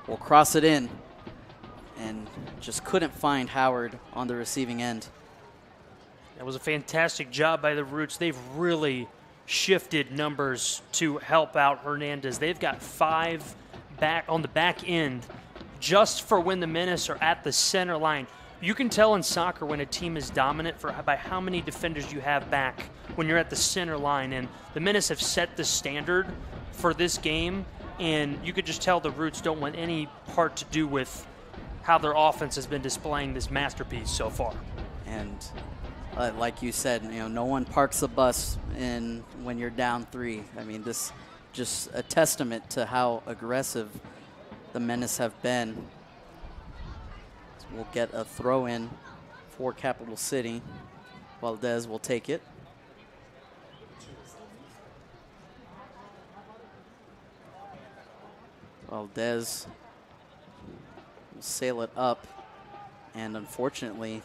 will cross it in and just couldn't find Howard on the receiving end. That was a fantastic job by the Roots. They've really shifted numbers to help out Hernandez. They've got 5 back on the back end just for when the Menace are at the center line. You can tell in soccer when a team is dominant by how many defenders you have back when you're at the center line. And the Menace have set the standard for this game, and you could just tell the Roots don't want any part to do with how their offense has been displaying this masterpiece so far. And like you said, no one parks a bus when you're down 3. I mean, this just a testament to how aggressive the Menace have been. So we'll get a throw in for Capital City. Valdez will take it. Valdez will sail it up, and unfortunately,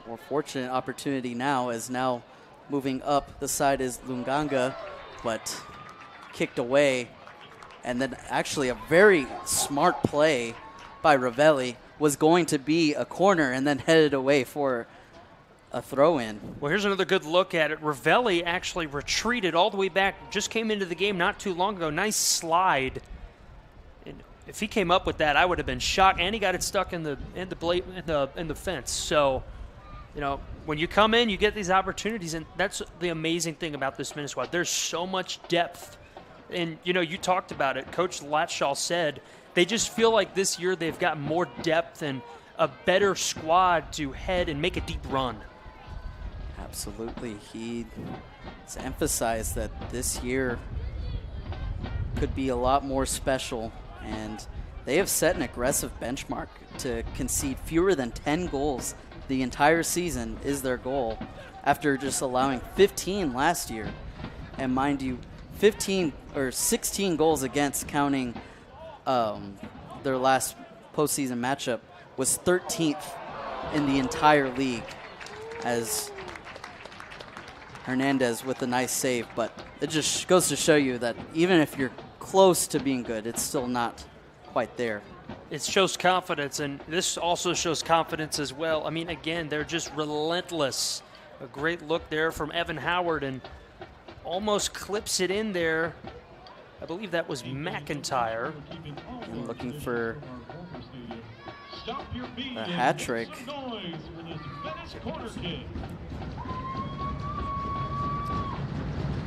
more fortunate opportunity now, as now moving up the side is Lunganga, but kicked away. And then actually a very smart play by Ravelli was going to be a corner and then headed away for a throw-in. Well, here's another good look at it. Ravelli actually retreated all the way back, just came into the game not too long ago. Nice slide. And if he came up with that, I would have been shocked. And he got it stuck in the fence. So, when you come in, you get these opportunities, and that's the amazing thing about this Menace squad. There's so much depth. And, you talked about it. Coach Latshaw said they just feel like this year they've got more depth and a better squad to head and make a deep run. Absolutely. He's emphasized that this year could be a lot more special, and they have set an aggressive benchmark to concede fewer than 10 goals the entire season is their goal, after just allowing 15 last year. And mind you, 16 goals against, counting their last postseason matchup, was 13th in the entire league, as Hernandez with a nice save. But it just goes to show you that even if you're close to being good, it's still not quite there. It shows confidence, and this also shows confidence as well. I mean, again, they're just relentless. A great look there from Evan Howard, and almost clips it in there. I believe that was McIntyre. And looking for a hat trick.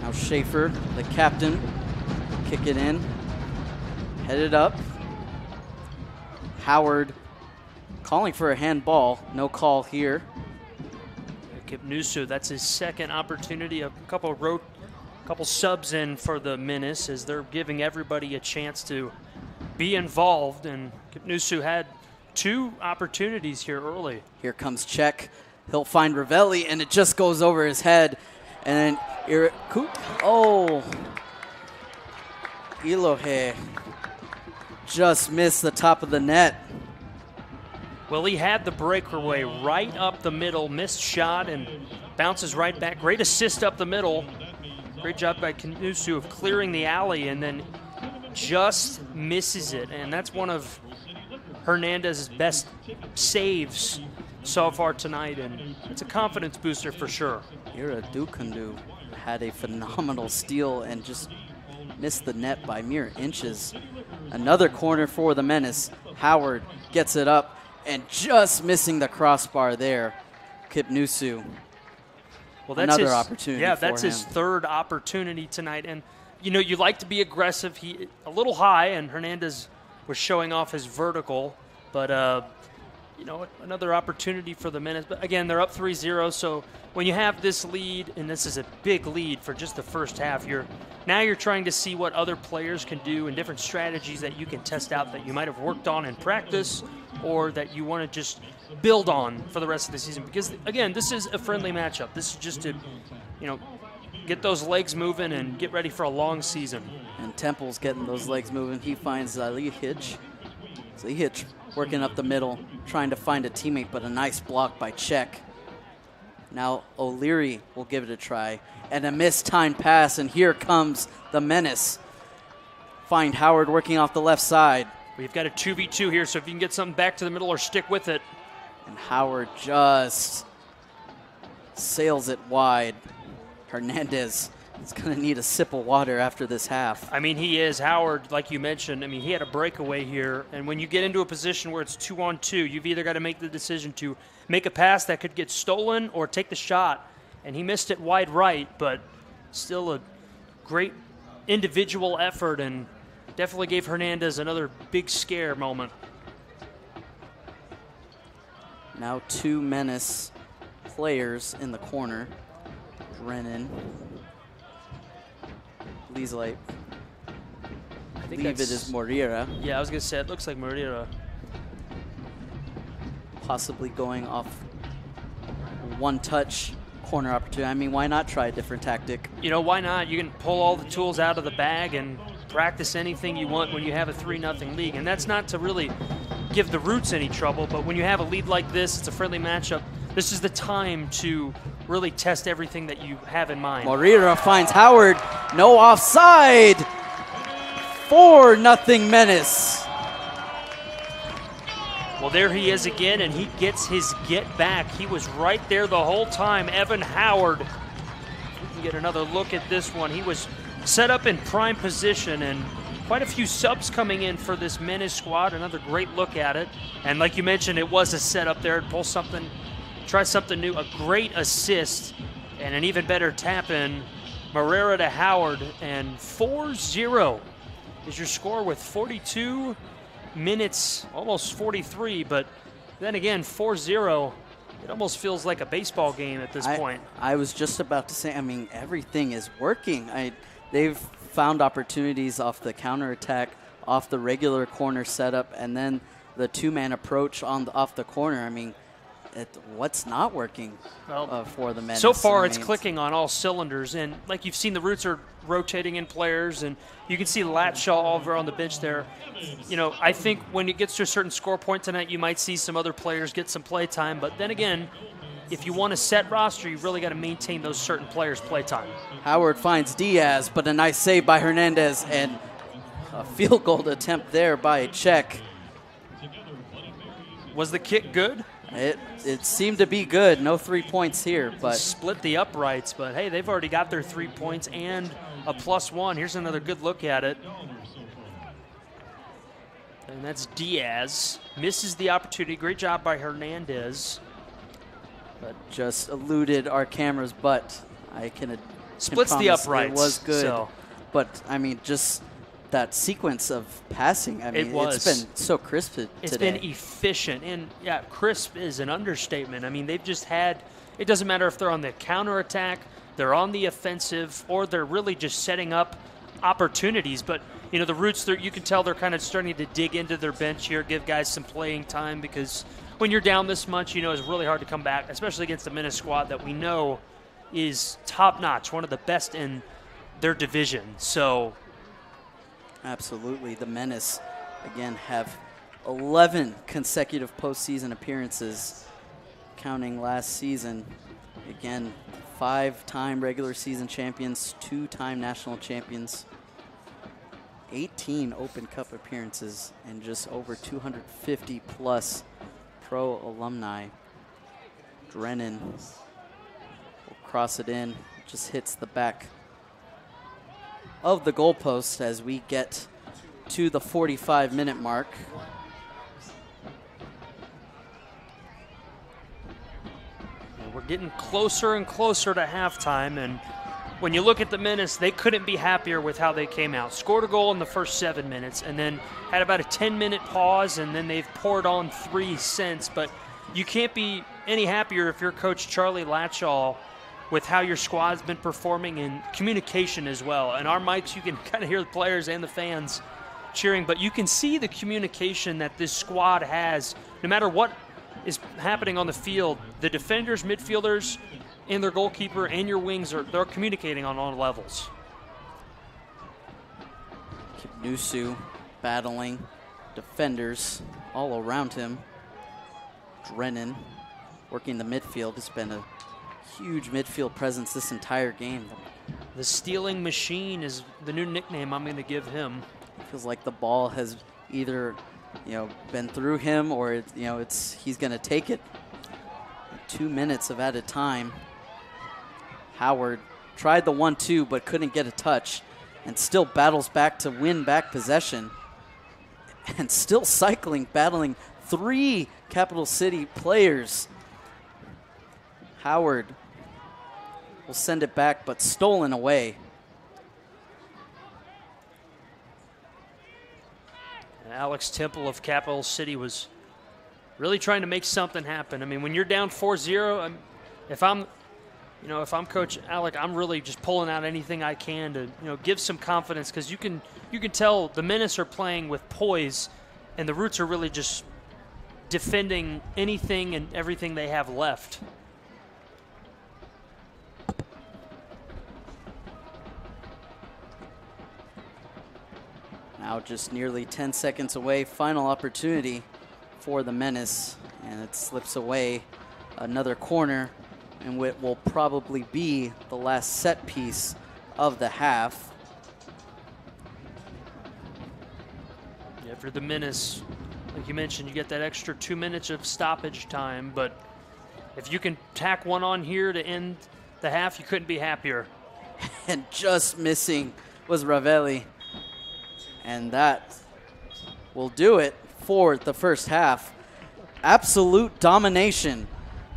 Now Schaefer, the captain, kick it in, headed up. Howard calling for a handball, no call here. Kipnusu, that's his second opportunity. A couple subs in for the Menace, as they're giving everybody a chance to be involved. And Kipnusu had 2 opportunities here early. Here comes Czech. He'll find Ravelli, and it just goes over his head. And then Elohe just missed the top of the net. Well, he had the breakaway right up the middle, missed shot, and bounces right back. Great assist up the middle. Great job by Kipnusu of clearing the alley, and then just misses it. And that's one of Hernandez's best saves so far tonight, and it's a confidence booster for sure. Ira Dukundu had a phenomenal steal and just missed the net by mere inches. Another corner for the Menace. Howard gets it up and just missing the crossbar there. Kipnusu. Well, that's another opportunity. Yeah, for that's him. his third opportunity tonight. And, you like to be aggressive. He a little high, and Hernandez was showing off his vertical. But, another opportunity for the Menace. But, again, they're up 3-0. So when you have this lead, and this is a big lead for just the first half, you're trying to see what other players can do and different strategies that you can test out that you might have worked on in practice or that you want to just build on for the rest of the season. Because, again, this is a friendly matchup. This is just to, get those legs moving and get ready for a long season. And Temple's getting those legs moving. He finds Zalihic. Zalihic working up the middle, trying to find a teammate, but a nice block by Czech. Now O'Leary will give it a try. And a mistimed pass, and here comes the Menace. Find Howard working off the left side. We've got a 2v2 here, so if you can get something back to the middle or stick with it. And Howard just sails it wide. Hernandez is going to need a sip of water after this half. I mean, he is. Howard, like you mentioned, I mean, he had a breakaway here. And when you get into a position where it's 2-on-2, you've either got to make the decision to make a pass that could get stolen or take the shot. And he missed it wide right, but still a great individual effort and definitely gave Hernandez another big scare moment. Now 2 Menace players in the corner. Drennan. Leeslite. I think it is Moreira. Yeah, I was going to say, it looks like Moreira. Possibly going off one-touch corner opportunity. I mean, why not try a different tactic? You know, why not? You can pull all the tools out of the bag and practice anything you want when you have a 3-0 lead. And that's not to really give the Roots any trouble, but when you have a lead like this, it's a friendly matchup. This is the time to really test everything that you have in mind. Moreira finds Howard. No offside. 4-0 Menace. Well, there he is again, and he gets his get back. He was right there the whole time. Evan Howard. We can get another look at this one. He was set up in prime position, and quite a few subs coming in for this Menace squad. Another great look at it. And like you mentioned, it was a setup there. Pull something, try something new. A great assist and an even better tap in. Moreira to Howard, and 4-0 is your score with 42 minutes, almost 43, but then again, 4-0, it almost feels like a baseball game at this point. I was just about to say, I mean, everything is working. They've found opportunities off the counterattack, off the regular corner setup, and then the 2-man approach off the corner. I mean, what's not working for the Menace? So far, it's clicking on all cylinders, and like you've seen, the Roots are rotating in players, and you can see Latshaw over on the bench there. You know, I think when it gets to a certain score point tonight, you might see some other players get some play time, but then again, if you want a set roster, you really got to maintain those certain players' play time. Howard finds Diaz, but a nice save by Hernandez, and a field goal attempt there by Czech. Was the kick good? It seemed to be good. No 3 points here, but split the uprights. But hey, they've already got their 3 points and a +1. Here's another good look at it. And that's Diaz. Misses the opportunity. Great job by Hernandez. But just eluded our camera's butt. I can splits the uprights. It was good. So. But, I mean, just that sequence of passing, I mean, it's been so crisp today. It's been efficient. And, yeah, crisp is an understatement. I mean, they've just had – it doesn't matter if they're on the counterattack, they're on the offensive, or they're really just setting up opportunities. But, you know, the Roots, you can tell they're kind of starting to dig into their bench here, give guys some playing time, because when you're down this much, you know, it's really hard to come back, especially against the Menace squad that we know is top-notch, one of the best in their division. So – absolutely. The Menace, again, have 11 consecutive postseason appearances, counting last season. Again, 5-time regular season champions, 2-time national champions, 18 Open Cup appearances, and just over 250-plus pro alumni. Drennan will cross it in, just hits the back of the goalpost as we get to the 45-minute mark. And we're getting closer and closer to halftime, and when you look at the Menace, they couldn't be happier with how they came out. Scored a goal in the first 7 minutes, and then had about a 10-minute pause, and then they've poured on 3 since. But you can't be any happier if you're Coach Charlie Latshaw with how your squad's been performing in communication as well. And our mics, you can kind of hear the players and the fans cheering, but you can see the communication that this squad has. No matter what is happening on the field, the defenders, midfielders, and their goalkeeper and your wings they're communicating on all levels. Nusu battling defenders all around him. Drennan working the midfield. Has been a huge midfield presence this entire game. The stealing machine is the new nickname I'm going to give him. Feels like the ball has either, been through him or he's going to take it. 2 minutes of added time. Howard tried the 1-2 but couldn't get a touch, and still battles back to win back possession, and still battling 3 Capital City players. Howard will send it back, but stolen away. And Alex Temple of Capital City was really trying to make something happen. I mean, when you're down 4-0, if I'm Coach Alec, I'm really just pulling out anything I can to, give some confidence, because you can tell the Menace are playing with poise, and the Roots are really just defending anything and everything they have left. Now just nearly 10 seconds away, final opportunity for the Menace, and it slips away. Another corner, and it will probably be the last set piece of the half. Yeah, for the Menace, like you mentioned, you get that extra 2 minutes of stoppage time, but if you can tack one on here to end the half, you couldn't be happier. And just missing was Ravelli. And that will do it for the first half. Absolute domination.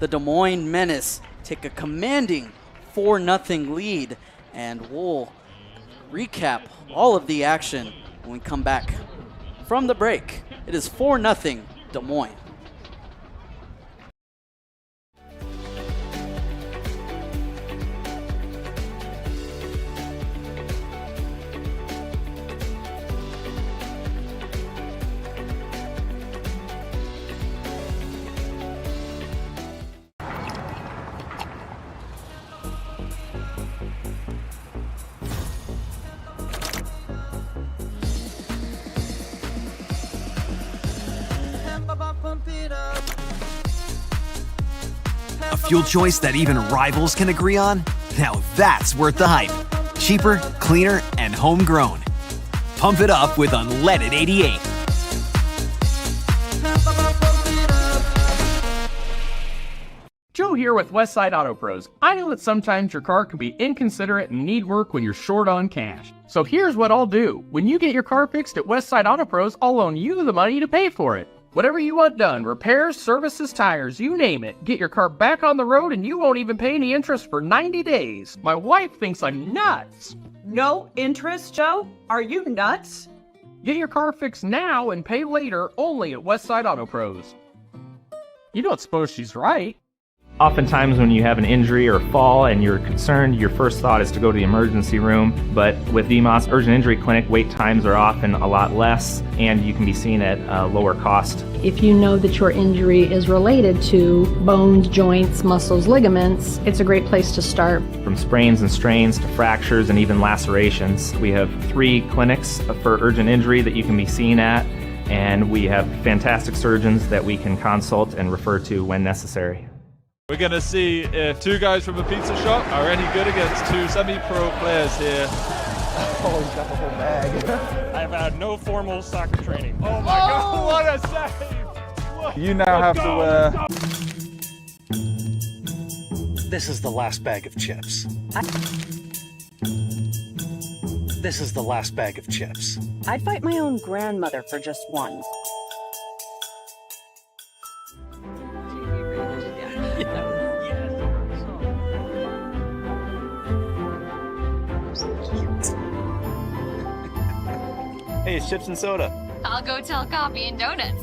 The Des Moines Menace take a commanding 4-0 lead, and we'll recap all of the action when we come back from the break. It is 4-0 Des Moines. A fuel choice that even rivals can agree on? Now that's worth the hype. Cheaper, cleaner, and homegrown. Pump it up with unleaded 88. Joe here with Westside Auto Pros. I know that sometimes your car can be inconsiderate and need work when you're short on cash. So here's what I'll do. When you get your car fixed at Westside Auto Pros, I'll loan you the money to pay for it. Whatever you want done, repairs, services, tires, you name it. Get your car back on the road and you won't even pay any interest for 90 days. My wife thinks I'm nuts. No interest, Joe? Are you nuts? Get your car fixed now and pay later only at Westside Auto Pros. You don't suppose she's right? Oftentimes when you have an injury or fall and you're concerned, your first thought is to go to the emergency room. But with VMOS Urgent Injury Clinic, wait times are often a lot less, and you can be seen at a lower cost. If you know that your injury is related to bones, joints, muscles, ligaments, it's a great place to start. From sprains and strains to fractures and even lacerations, we have 3 clinics for urgent injury that you can be seen at, and we have fantastic surgeons that we can consult and refer to when necessary. We're going to see if 2 guys from a pizza shop are any good against 2 semi-pro players here. Oh, he's got the whole bag. I've had no formal soccer training. Oh my God, what a save! What? You now have to wear... This is the last bag of chips. This is the last bag of chips. I'd fight my own grandmother for just one. Hey, it's chips and soda. I'll go tell coffee and donuts.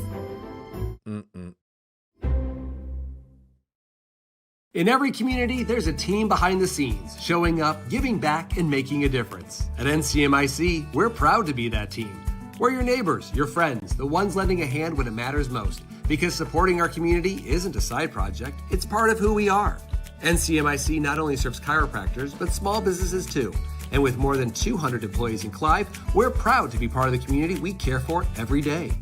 In every community, there's a team behind the scenes, showing up, giving back, and making a difference. At NCMIC, we're proud to be that team. We're your neighbors, your friends, the ones lending a hand when it matters most. Because supporting our community isn't a side project, it's part of who we are. NCMIC not only serves chiropractors, but small businesses too. And with more than 200 employees in Clive, we're proud to be part of the community we care for every day.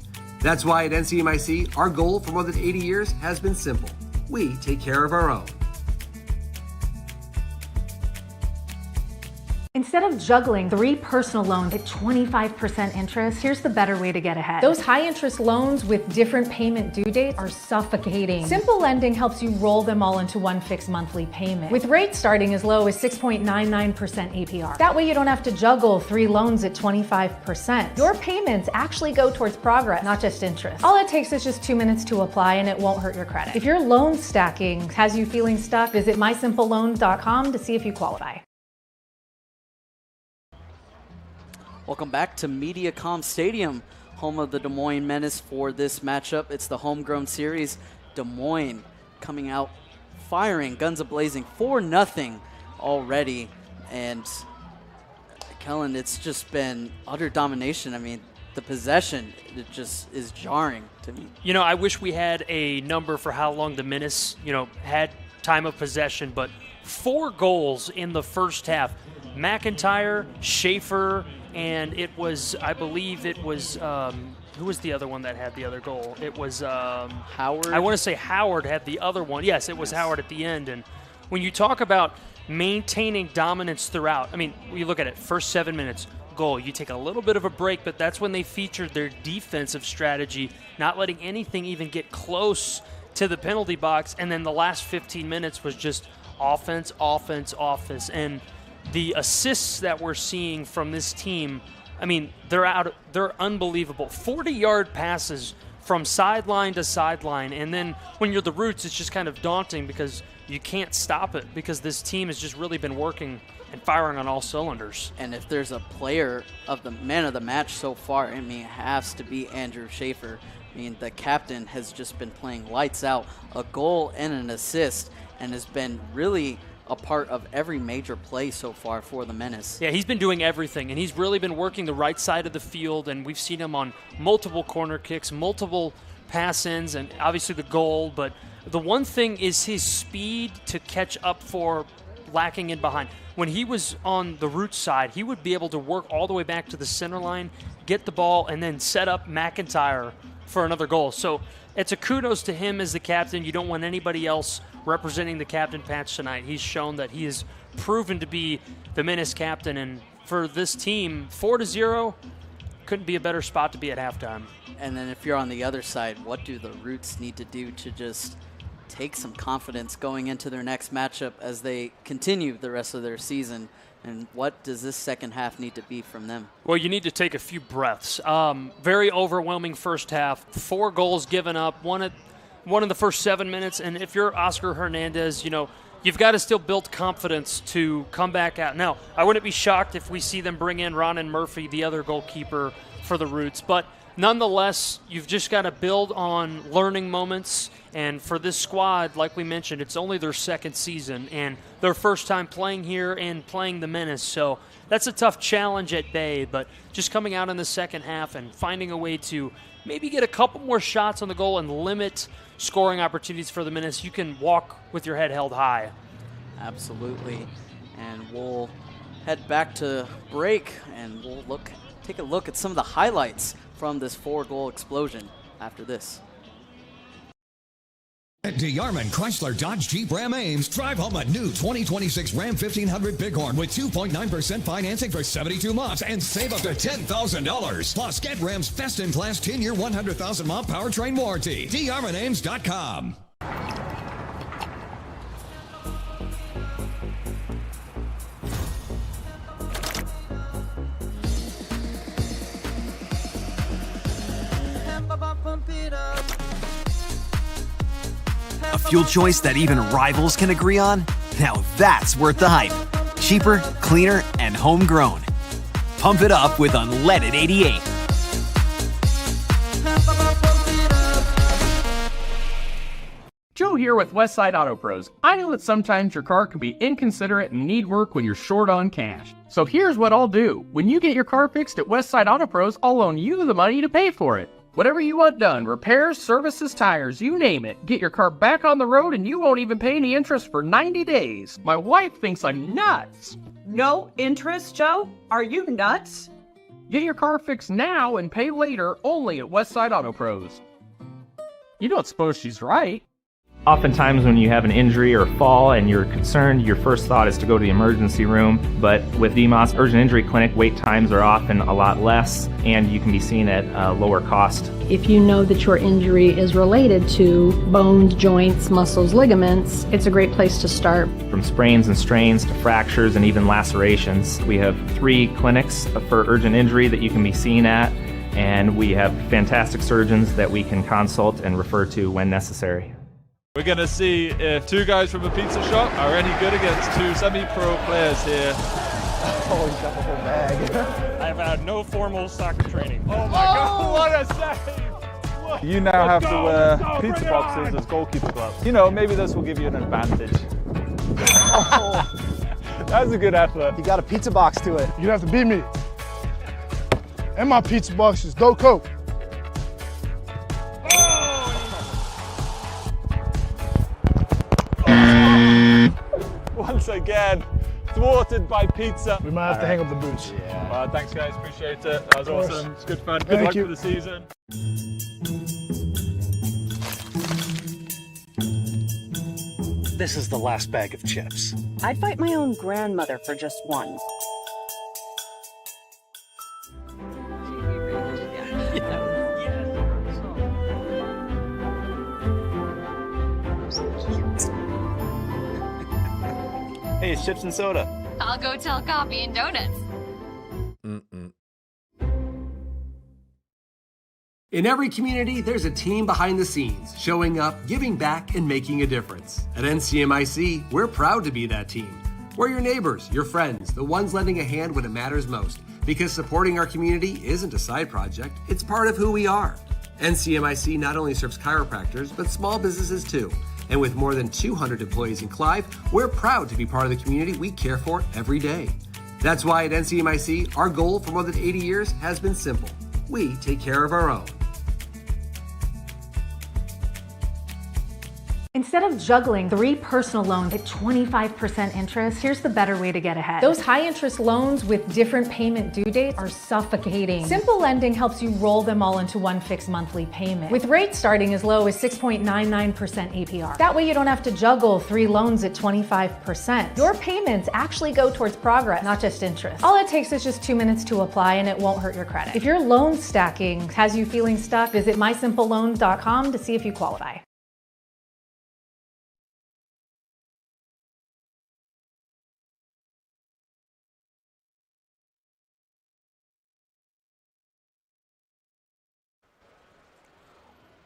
That's why at NCMIC, our goal for more than 80 years has been simple. We take care of our own. Instead of juggling 3 personal loans at 25% interest, here's the better way to get ahead. Those high interest loans with different payment due dates are suffocating. Simple Lending helps you roll them all into one fixed monthly payment, with rates starting as low as 6.99% APR. That way you don't have to juggle 3 loans at 25%. Your payments actually go towards progress, not just interest. All it takes is just 2 minutes to apply and it won't hurt your credit. If your loan stacking has you feeling stuck, visit mysimpleloans.com to see if you qualify. Welcome back to MediaCom Stadium, home of the Des Moines Menace for this matchup. It's the homegrown series. Des Moines coming out firing, guns a-blazing, 4-0 already. And Kellen, it's just been utter domination. I mean, the possession, it just is jarring to me. You know, I wish we had a number for how long the Menace, had time of possession, but 4 goals in the first half. McIntyre, Schaefer, and it was, I believe it was, who was the other one that had the other goal? It was Howard. I want to say Howard had the other one. Yes, it was Howard at the end. And when you talk about maintaining dominance throughout, I mean, you look at it, first 7 minutes, goal. You take a little bit of a break, but that's when they featured their defensive strategy, not letting anything even get close to the penalty box. And then the last 15 minutes was just offense, offense, offense. And the assists that we're seeing from this team, I mean, they're unbelievable. 40-yard passes from sideline to sideline. And then when you're the Roots, it's just kind of daunting because you can't stop it because this team has just really been working and firing on all cylinders. And if there's a player of the man of the match so far, I mean, it has to be Andrew Schaefer. I mean, the captain has just been playing lights out, a goal and an assist, and has been really a part of every major play so far for the Menace. Yeah, he's been doing everything, and he's really been working the right side of the field, and we've seen him on multiple corner kicks, multiple pass-ins, and obviously the goal. But the one thing is his speed to catch up for lacking in behind. When he was on the Roots side, he would be able to work all the way back to the center line, get the ball, and then set up McIntyre for another goal. So it's a kudos to him as the captain. You don't want anybody else representing the captain patch tonight. He's shown that he is proven to be the Menace captain, and for this team, 4-0, couldn't be a better spot to be at halftime. And then if you're on the other side, what do the Roots need to do to just take some confidence going into their next matchup as they continue the rest of their season? And what does this second half need to be from them? Well, you need to take a few breaths. Very overwhelming first half. 4 goals given up, one in the first 7 minutes. And if you're Oscar Hernandez, you've got to still build confidence to come back out. Now, I wouldn't be shocked if we see them bring in Ronan Murphy, the other goalkeeper for the Roots. But nonetheless, you've just got to build on learning moments. And for this squad, like we mentioned, it's only their second season and their first time playing here and playing the Menace. So that's a tough challenge at bay, but just coming out in the second half and finding a way to maybe get a couple more shots on the goal and limit scoring opportunities for the Menace, you can walk with your head held high. Absolutely. And we'll head back to break and we'll take a look at some of the highlights from this 4-goal explosion after this. At DeYarman Chrysler Dodge Jeep Ram Ames, drive home a new 2026 Ram 1500 Bighorn with 2.9% financing for 72 months and save up to $10,000. Plus, get Ram's best-in-class 10-year, 100,000-mile powertrain warranty. DeYarmanAmes.com. A fuel choice that even rivals can agree on? Now that's worth the hype. Cheaper, cleaner, and homegrown. Pump it up with unleaded 88. Joe here with Westside Auto Pros. I know that sometimes your car can be inconsiderate and need work when you're short on cash. So here's what I'll do. When you get your car fixed at Westside Auto Pros, I'll loan you the money to pay for it. Whatever you want done, repairs, services, tires, you name it. Get your car back on the road and you won't even pay any interest for 90 days. My wife thinks I'm nuts. No interest, Joe? Are you nuts? Get your car fixed now and pay later only at Westside Auto Pros. You don't suppose she's right? Oftentimes when you have an injury or fall and you're concerned, your first thought is to go to the emergency room. But with DMOS Urgent Injury Clinic, wait times are often a lot less and you can be seen at a lower cost. If you know that your injury is related to bones, joints, muscles, ligaments, it's a great place to start. From sprains and strains to fractures and even lacerations, we have 3 clinics for urgent injury that you can be seen at, and we have fantastic surgeons that we can consult and refer to when necessary. We're going to see if 2 guys from a pizza shop are any good against 2 semi-pro players here. Oh, he's got the whole bag. I've had no formal soccer training. Oh my God, what a save! You now have to wear pizza boxes as goalkeeper gloves. You know, maybe this will give you an advantage. Oh, that was a good effort. You got a pizza box to it. You have to beat me. And my pizza box is Go Coke. Once again, thwarted by pizza. We might have to hang up the boots. Yeah. Well, thanks guys, appreciate it. That was awesome. It's good fun. Good luck for the season. This is the last bag of chips. I'd fight my own grandmother for just one. Hey, it's chips and soda. I'll go tell coffee and donuts. In every community, there's a team behind the scenes, showing up, giving back, and making a difference. At NCMIC, we're proud to be that team. We're your neighbors, your friends, the ones lending a hand when it matters most. Because supporting our community isn't a side project, it's part of who we are. NCMIC not only serves chiropractors, but small businesses too. And with more than 200 employees in Clive, we're proud to be part of the community we care for every day. That's why at NCMIC, our goal for more than 80 years has been simple. We take care of our own. Instead of juggling 3 personal loans at 25% interest, here's the better way to get ahead. Those high interest loans with different payment due dates are suffocating. Simple Lending helps you roll them all into one fixed monthly payment, with rates starting as low as 6.99% APR. That way you don't have to juggle 3 loans at 25%. Your payments actually go towards progress, not just interest. All it takes is just 2 minutes to apply and it won't hurt your credit. If your loan stacking has you feeling stuck, visit mysimpleloans.com to see if you qualify.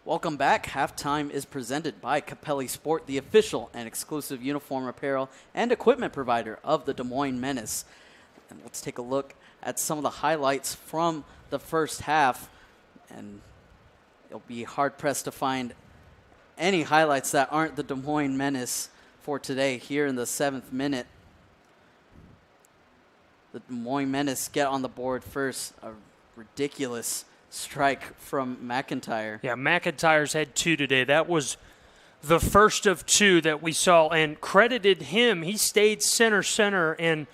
Welcome back. Halftime is presented by Capelli Sport, the official and exclusive uniform apparel and equipment provider of the Des Moines Menace. And let's take a look at some of the highlights from the first half. And it'll be hard-pressed to find any highlights that aren't the Des Moines Menace for today. Here in the 7th minute, the Des Moines Menace get on the board first. A ridiculous strike from McIntyre. Yeah, McIntyre's had 2 today. That was the first of 2 that we saw, and credited him. He stayed center, and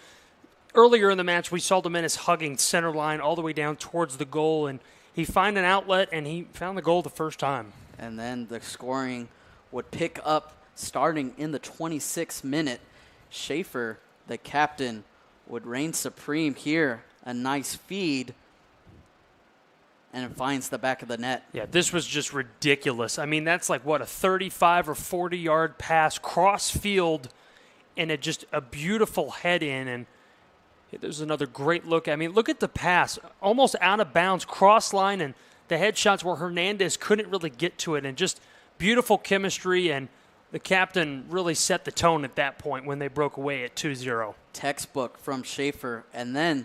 earlier in the match we saw the Menace hugging center line all the way down towards the goal, and he found an outlet, and he found the goal the first time. And then the scoring would pick up starting in the 26th minute. Schaefer, the captain, would reign supreme here. A nice feed. And it finds the back of the net. Yeah, this was just ridiculous. I mean, that's like, what, a 35 or 40-yard pass cross field, and it just a beautiful head in. And there's another great look. I mean, look at the pass. Almost out of bounds, cross line, and the headshots where Hernandez couldn't really get to it. And just beautiful chemistry, and the captain really set the tone at that point when they broke away at 2-0. Textbook from Schaefer. And then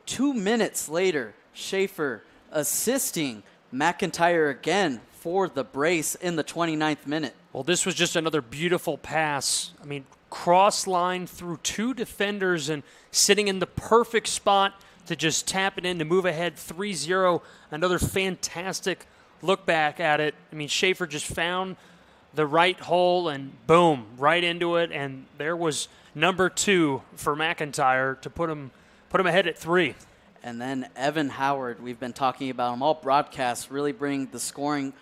2 minutes later, Schaefer assisting McIntyre again for the brace in the 29th minute. Well, this was just another beautiful pass. I mean, cross line through 2 defenders and sitting in the perfect spot to just tap it in to move ahead 3-0. Another fantastic look back at it, I mean, Schaefer just found the right hole and boom, right into it. And there was number 2 for McIntyre to put him ahead at 3. And then Evan Howard, we've been talking about him all broadcasts, really bring the scoring,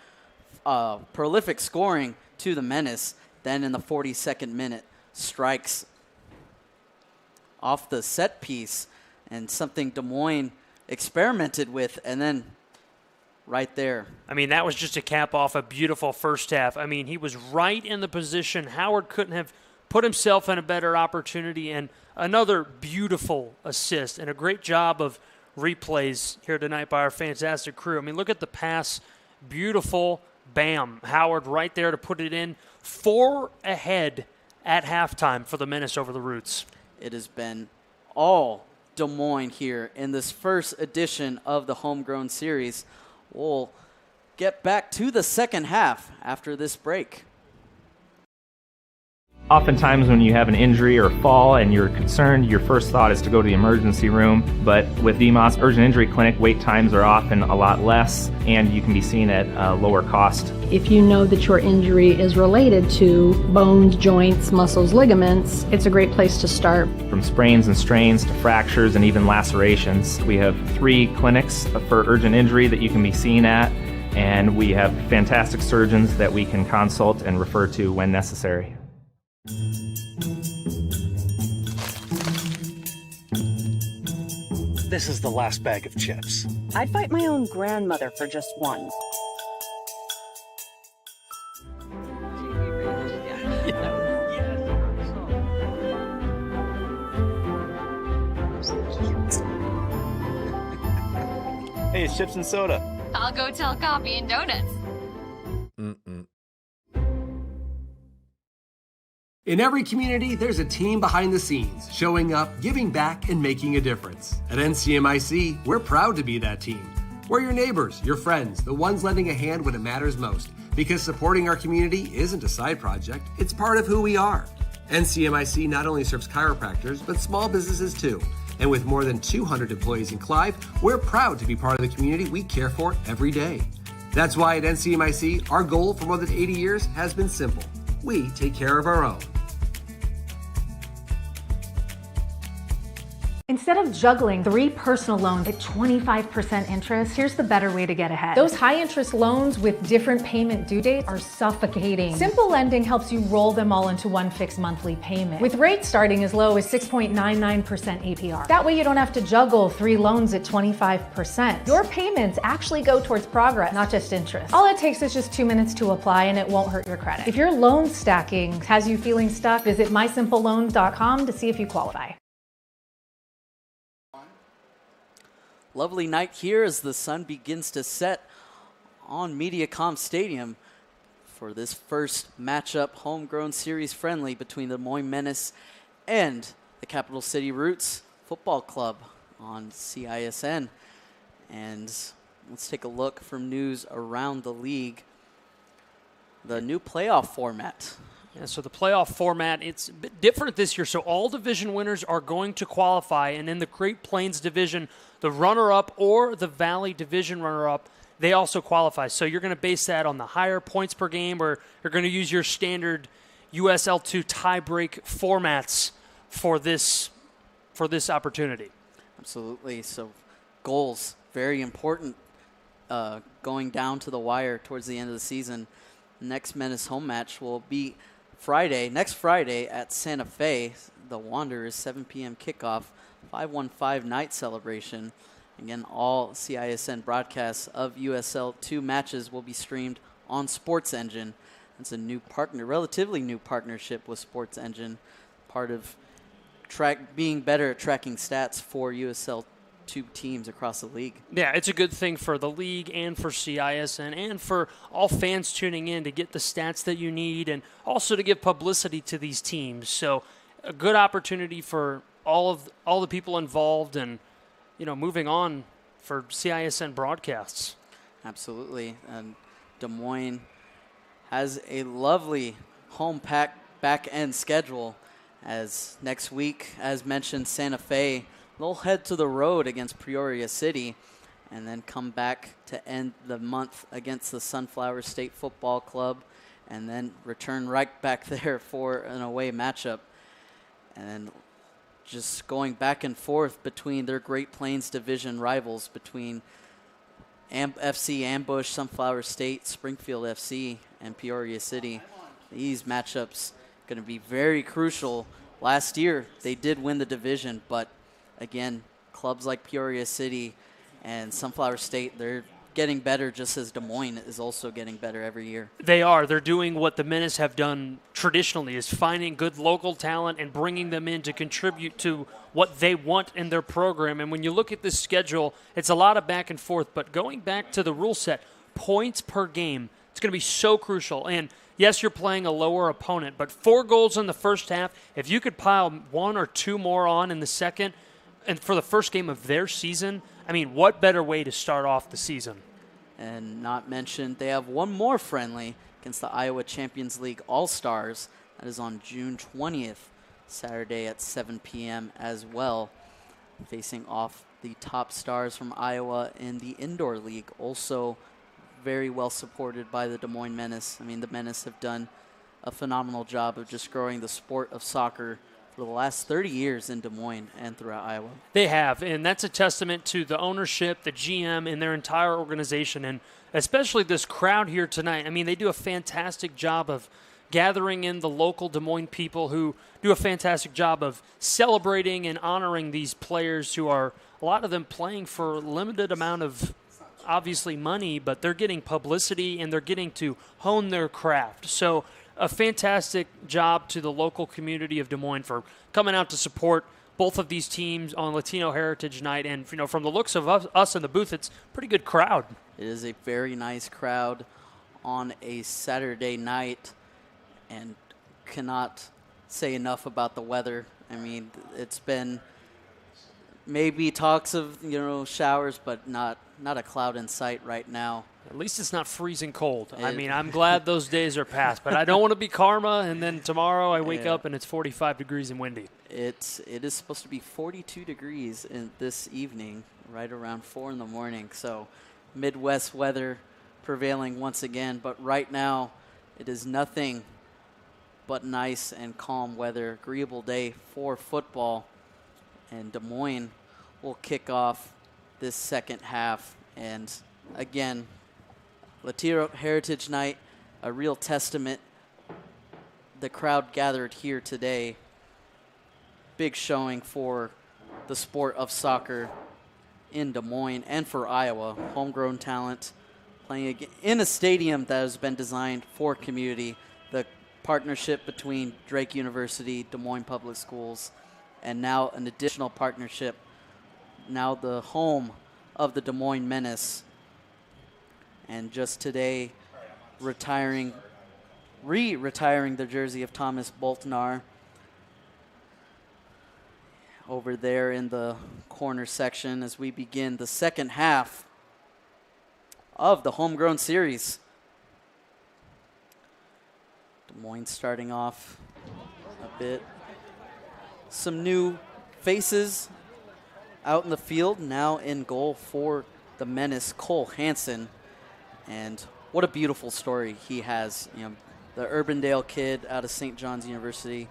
prolific scoring to the Menace. Then in the 42nd minute, strikes off the set piece, and something Des Moines experimented with, and then right there. I mean, that was just a cap off a beautiful first half. I mean, he was right in the position. Howard couldn't have put himself in a better opportunity, and another beautiful assist and a great job of replays here tonight by our fantastic crew. I mean, look at the pass. Beautiful. Bam. Howard right there to put it in. 4 ahead at halftime for the Menace over the Roots. It has been all Des Moines here in this first edition of the Homegrown Series. We'll get back to the second half after this break. Oftentimes when you have an injury or fall and you're concerned, your first thought is to go to the emergency room. But with VMOS Urgent Injury Clinic, wait times are often a lot less, and you can be seen at a lower cost. If you know that your injury is related to bones, joints, muscles, ligaments, it's a great place to start. From sprains and strains to fractures and even lacerations, we have 3 clinics for urgent injury that you can be seen at, and we have fantastic surgeons that we can consult and refer to when necessary. This is the last bag of chips. I'd fight my own grandmother for just one. Hey, it's chips and soda. I'll go tell Coffee and Donuts. In every community, there's a team behind the scenes, showing up, giving back, and making a difference. At NCMIC, we're proud to be that team. We're your neighbors, your friends, the ones lending a hand when it matters most. Because supporting our community isn't a side project, it's part of who we are. NCMIC not only serves chiropractors, but small businesses too. And with more than 200 employees in Clive, we're proud to be part of the community we care for every day. That's why at NCMIC, our goal for more than 80 years has been simple. We take care of our own. Instead of juggling 3 personal loans at 25% interest, here's the better way to get ahead. Those high interest loans with different payment due dates are suffocating. Simple lending helps you roll them all into one fixed monthly payment, with rates starting as low as 6.99% APR. That way you don't have to juggle 3 loans at 25%. Your payments actually go towards progress, not just interest. All it takes is just 2 minutes to apply and it won't hurt your credit. If your loan stacking has you feeling stuck, visit mysimpleloans.com to see if you qualify. Lovely night here as the sun begins to set on MediaCom Stadium for this first matchup, homegrown series friendly between the Moines Menace and the Capital City Roots Football Club on CISN. And let's take a look from news around the league. The new playoff format. Yeah, so the playoff format, it's a bit different this year. So all division winners are going to qualify. And in the Great Plains division, the runner-up or the Valley division runner-up, they also qualify. So you're going to base that on the higher points per game, or you're going to use your standard USL2 tie-break formats for this opportunity. Absolutely. So goals, very important going down to the wire towards the end of the season. Next Menace home match will be next Friday at Santa Fe. The Wanderers, 7 p.m. kickoff, 515 night celebration. Again, all CISN broadcasts of USL 2 matches will be streamed on Sports Engine. It's a new relatively new partnership with Sports Engine, part of being better at tracking stats for USL 2 teams across the league. Yeah, it's a good thing for the league and for CISN and for all fans tuning in to get the stats that you need and also to give publicity to these teams. So a good opportunity for all the people involved and, moving on for CISN broadcasts. Absolutely. And Des Moines has a lovely home back end schedule, as next week, as mentioned, Santa Fe, they'll head to the road against Peoria City, and then come back to end the month against the Sunflower State Football Club, and then return right back there for an away matchup. And just going back and forth between their Great Plains Division rivals, between FC Ambush, Sunflower State, Springfield FC, and Peoria City. These matchups going to be very crucial. Last year, they did win the division, but again, clubs like Peoria City and Sunflower State, they're getting better, just as Des Moines is also getting better every year. They are. They're doing what the Menace have done traditionally, is finding good local talent and bringing them in to contribute to what they want in their program. And when you look at this schedule, it's a lot of back and forth. But going back to the rule set, points per game, it's going to be so crucial. And yes, you're playing a lower opponent, but 4 goals in the first half, if you could pile 1 or 2 more on in the second, and for the first game of their season, I mean, what better way to start off the season? And not mentioned, they have one more friendly against the Iowa Champions League All-Stars. That is on June 20th, Saturday at 7 p.m. as well, facing off the top stars from Iowa in the Indoor League. Also very well supported by the Des Moines Menace. I mean, the Menace have done a phenomenal job of just growing the sport of soccer for the last 30 years in Des Moines and throughout Iowa. They have, and that's a testament to the ownership, the GM, and their entire organization, and especially this crowd here tonight. I mean, they do a fantastic job of gathering in the local Des Moines people who do a fantastic job of celebrating and honoring these players who are, a lot of them playing for a limited amount of, obviously, money, but they're getting publicity and they're getting to hone their craft. So a fantastic job to the local community of Des Moines for coming out to support both of these teams on Latino Heritage Night. And, you know, from the looks of us in the booth, it's a pretty good crowd. It is a very nice crowd on a Saturday night, and cannot say enough about the weather. I mean, it's been maybe talks of, you know, showers, but not a cloud in sight right now. At least it's not freezing cold. I mean, I'm glad those days are past, but I don't want to be karma, and then tomorrow I wake up and it's 45 degrees and windy. It is supposed to be 42 degrees in this evening, right around 4 in the morning. So Midwest weather prevailing once again, but right now it is nothing but nice and calm weather. Agreeable day for football, and Des Moines will kick off this second half. And again, Latino Heritage Night, a real testament. The crowd gathered here today. Big showing for the sport of soccer in Des Moines and for Iowa. Homegrown talent playing in a stadium that has been designed for community. The partnership between Drake University, Des Moines Public Schools, and now an additional partnership, now the home of the Des Moines Menace. And just today, retiring the jersey of Thomas Boltnar over there in the corner section as we begin the second half of the homegrown series. Des Moines starting off a bit. Some new faces out in the field. Now in goal for the Menace, Cole Hansen. And what a beautiful story he has. You know, the Urbandale kid out of St. John's University,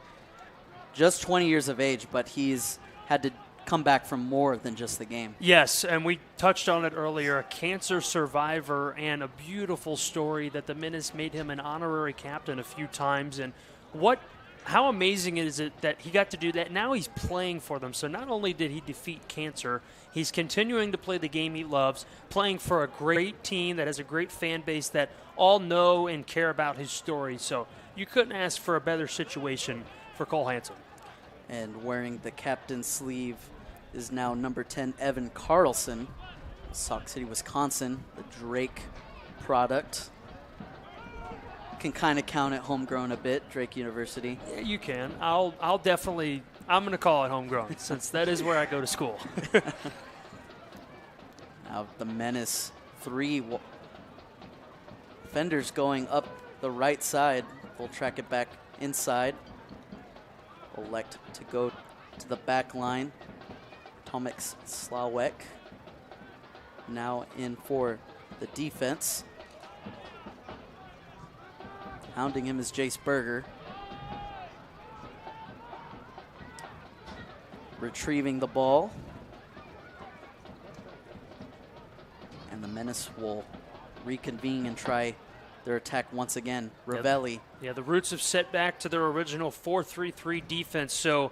just 20 years of age, but he's had to come back from more than just the game. Yes, and we touched on it earlier, a cancer survivor, and a beautiful story that the Menace made him an honorary captain a few times. And how amazing is it that he got to do that? Now he's playing for them. So not only did he defeat cancer, he's continuing to play the game he loves, playing for a great team that has a great fan base that all know and care about his story. So you couldn't ask for a better situation for Cole Hansen. And wearing the captain's sleeve is now number 10, Evan Carlson, Sauk City, Wisconsin, the Drake product. Can kind of count it homegrown a bit, Drake University. Yeah, you can. I'll definitely, I'm going to call it homegrown since that is where I go to school. Now the Menace, 3 defenders going up the right side. We'll track it back inside. Elect to go to the back line. Tomek Slawek. now in for the defense. Hounding him is Jace Berger. Retrieving the ball. And the Menace will reconvene and try their attack once again. Ravelli. Yeah, the Roots have set back to their original 4-3-3 defense. So,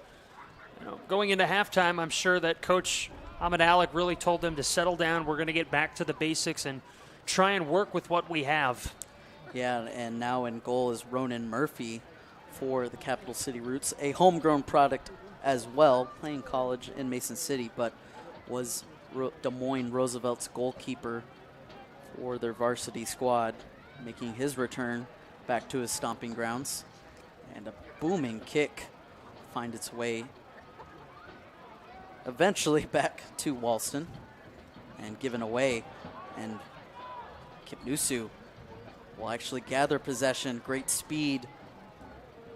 going into halftime, I'm sure that Coach Ahmed Alec really told them to settle down. We're going to get back to the basics and try and work with what we have. Yeah, and now in goal is Ronan Murphy for the Capital City Roots, a homegrown product as well, playing college in Mason City, but was Des Moines Roosevelt's goalkeeper for their varsity squad, making his return back to his stomping grounds. And a booming kick find its way eventually back to Walston and given away. And Kipnusu will actually gather possession. Great speed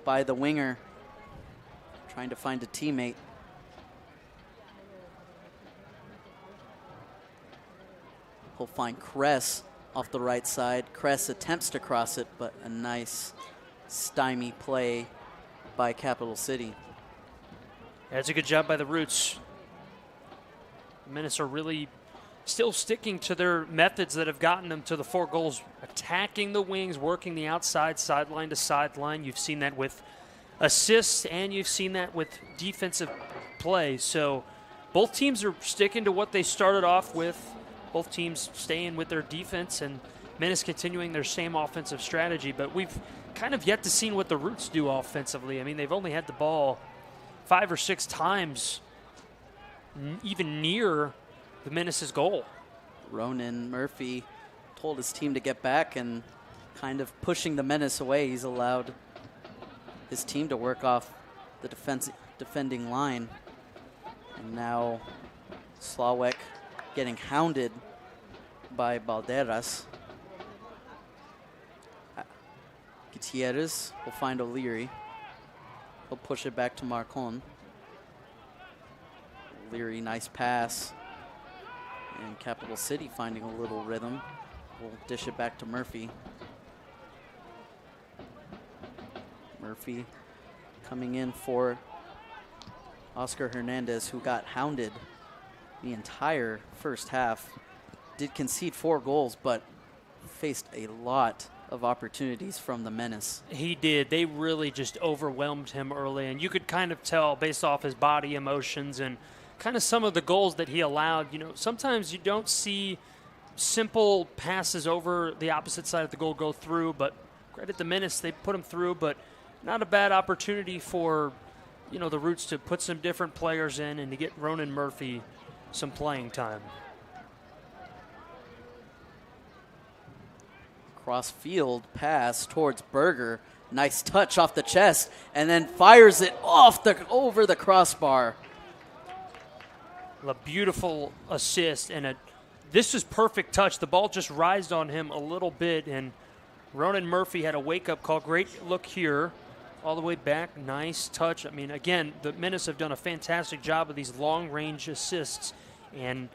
by the winger, trying to find a teammate. He'll find Kress off the right side. Kress attempts to cross it, but a nice stymie play by Capital City. That's a good job by the Roots. Menace are really still sticking to their methods that have gotten them to the 4 goals, attacking the wings, working the outside, sideline to sideline. You've seen that with assists, and you've seen that with defensive play. So both teams are sticking to what they started off with. Both teams staying with their defense, and Menace continuing their same offensive strategy. But we've kind of yet to see what the Roots do offensively. I mean, they've only had the ball 5 or 6 times, even near the Menace's goal. Ronan Murphy told his team to get back and kind of pushing the Menace away. He's allowed his team to work off the defending line. And now Slawek getting hounded by Balderas. Gutierrez will find O'Leary. He'll push it back to Marcon. O'Leary, nice pass. And Capital City finding a little rhythm. We'll dish it back to Murphy. Murphy coming in for Oscar Hernandez, who got hounded the entire first half. Did concede 4 goals, but faced a lot of opportunities from the Menace. He did. They really just overwhelmed him early, and you could kind of tell based off his body emotions and kind of some of the goals that he allowed. Sometimes you don't see simple passes over the opposite side of the goal go through, but credit the Menace, they put him through, but not a bad opportunity for, the Roots to put some different players in and to get Ronan Murphy some playing time. Cross-field pass towards Berger. Nice touch off the chest, and then fires it over the crossbar. A beautiful assist, and this is perfect touch. The ball just rised on him a little bit, and Ronan Murphy had a wake-up call. Great look here, all the way back. Nice touch. I mean, again, the Menace have done a fantastic job of these long-range assists, and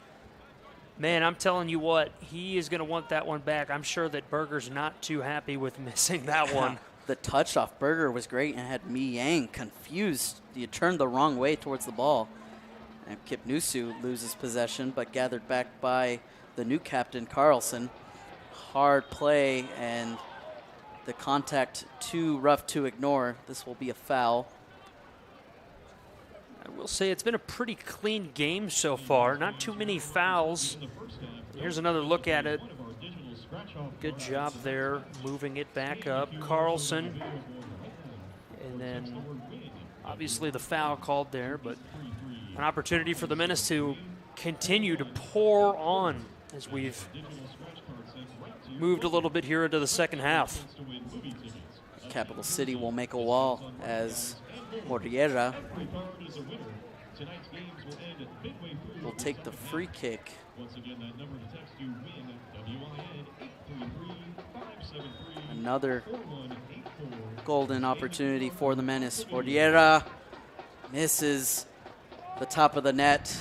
man, I'm telling you what, he is going to want that one back. I'm sure that Berger's not too happy with missing that one. The touch off Berger was great and had Mi Yang confused. You turned the wrong way towards the ball. And Kipnusu loses possession, but gathered back by the new captain, Carlson. Hard play, and the contact too rough to ignore. This will be a foul. I will say it's been a pretty clean game so far. Not too many fouls. Here's another look at it. Good job there, moving it back up. Carlson. And then obviously the foul called there, but an opportunity for the Menace to continue to pour on as we've moved a little bit here into the second half. Capital City will make a wall as Moriera will take the free kick. Another golden opportunity for the Menace. Moriera misses the top of the net.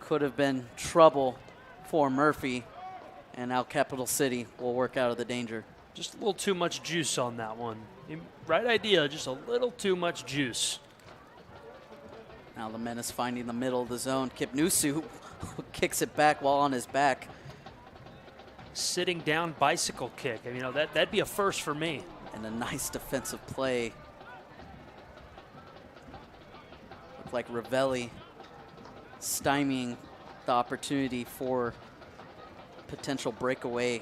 Could have been trouble for Murphy, and now Capital City will work out of the danger. Just a little too much juice on that one. Right idea, just a little too much juice. Now the Menace finding the middle of the zone. Kipnusu kicks it back while on his back. Sitting down bicycle kick. I mean, that'd be a first for me. And a nice defensive play. Looked like Ravelli stymieing the opportunity for potential breakaway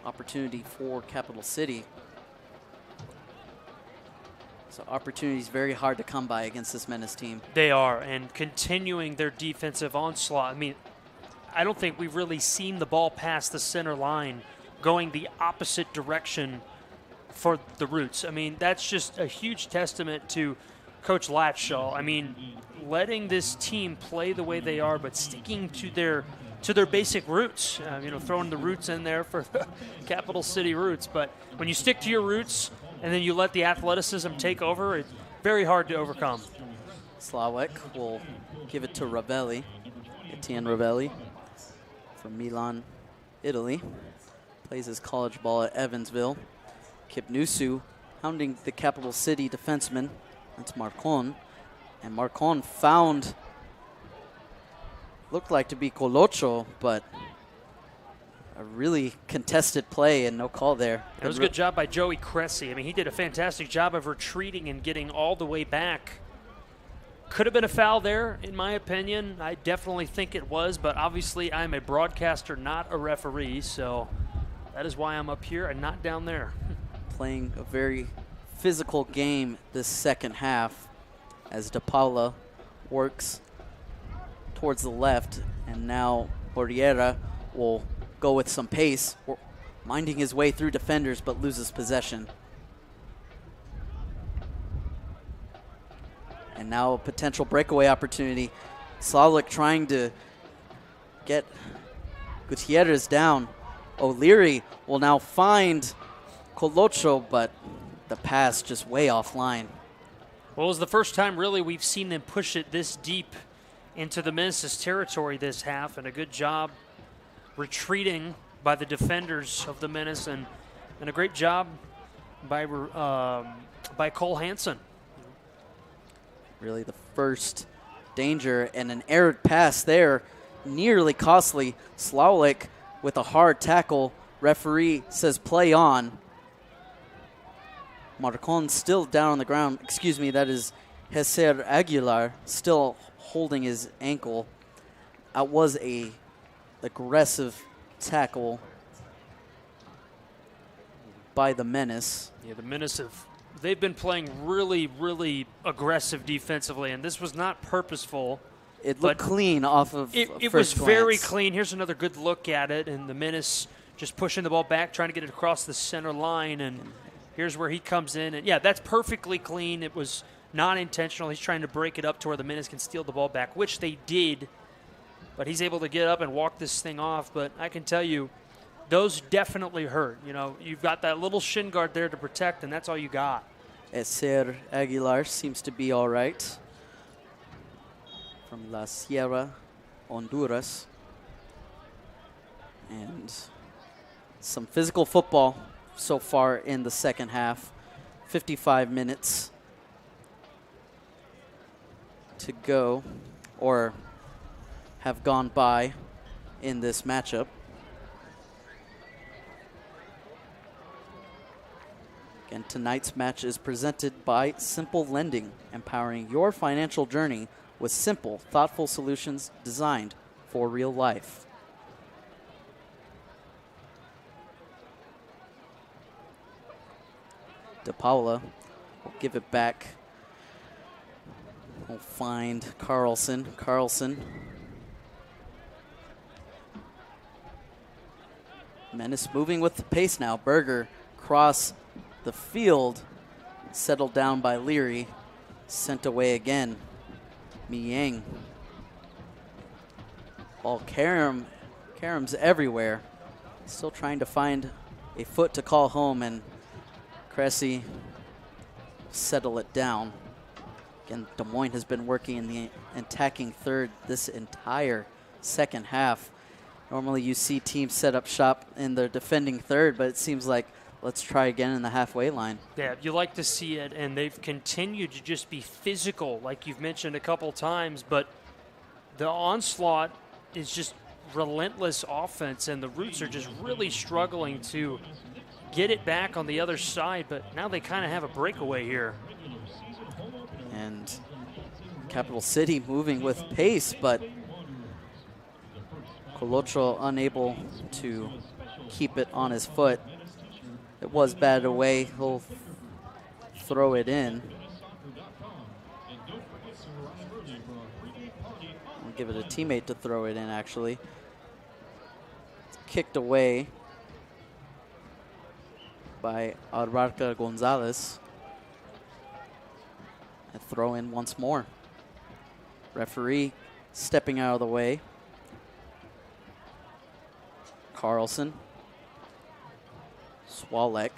opportunity for Capital City. So opportunities very hard to come by against this Menace team. They are, and continuing their defensive onslaught. I mean, I don't think we've really seen the ball pass the center line going the opposite direction for the Roots. I mean, that's just a huge testament to Coach Latshaw. I mean, letting this team play the way they are, but sticking to their basic roots. Throwing the roots in there for Capital City Roots. But when you stick to your roots and then you let the athleticism take over, it's very hard to overcome. Slawek will give it to Ravelli, Etienne Ravelli from Milan, Italy. Plays his college ball at Evansville. Kipnusu hounding the Capital City defenseman. That's Marcon. And Marcon found, looked like to be Colocho, but a really contested play and no call there. It was a good job by Joey Cressy. I mean, he did a fantastic job of retreating and getting all the way back. Could have been a foul there, in my opinion. I definitely think it was, but obviously I'm a broadcaster, not a referee, so that is why I'm up here and not down there. Playing a very physical game this second half as De Paula works towards the left, and now Borriera will go with some pace, minding his way through defenders, but loses possession. And now a potential breakaway opportunity. Slawek trying to get Gutierrez down. O'Leary will now find Colocho, but the pass just way offline. Well, it was the first time really we've seen them push it this deep into the Menace's territory this half, and a good job retreating by the defenders of the Menace, and a great job by Cole Hansen. Really the first danger, and an errant pass there, nearly costly. Slawek with a hard tackle. Referee says play on. Marcon still down on the ground. Excuse me, that is Jeser Aguilar still holding his ankle. That was a aggressive tackle by the Menace. Yeah, the Menace they've been playing really, really aggressive defensively, and this was not purposeful. It looked clean off of it was very clean. Here's another good look at it, and the Menace just pushing the ball back, trying to get it across the center line, and here's where he comes in. And, yeah, that's perfectly clean. It was not intentional. He's trying to break it up to where the Menace can steal the ball back, which they did, but he's able to get up and walk this thing off. But I can tell you, those definitely hurt. You've got that little shin guard there to protect, and that's all you got. Jeser Aguilar seems to be all right. From La Sierra, Honduras. And some physical football so far in the second half. 55 minutes to go, or have gone by in this matchup. Again, tonight's match is presented by Simple Lending, empowering your financial journey with simple, thoughtful solutions designed for real life. De Paula will give it back. We'll find Carlson. Menace moving with the pace now. Berger cross the field, settled down by Leary, sent away again. Miang. Ball Karam's everywhere. Still trying to find a foot to call home, and Cressy settle it down. Again, Des Moines has been working in the attacking third this entire second half. Normally you see teams set up shop in their defending third, but it seems like let's try again in the halfway line. Yeah, you like to see it, and they've continued to just be physical, like you've mentioned a couple times, but the onslaught is just relentless offense, and the Roots are just really struggling to get it back on the other side, but now they kind of have a breakaway here. And Capital City moving with pace, but Colocho unable to keep it on his foot. It was batted away. He'll throw it in. I'll give it a teammate to throw it in, actually. It's kicked away by Abarca Gonzalez. A throw in once more. Referee stepping out of the way. Carlson. Swalek.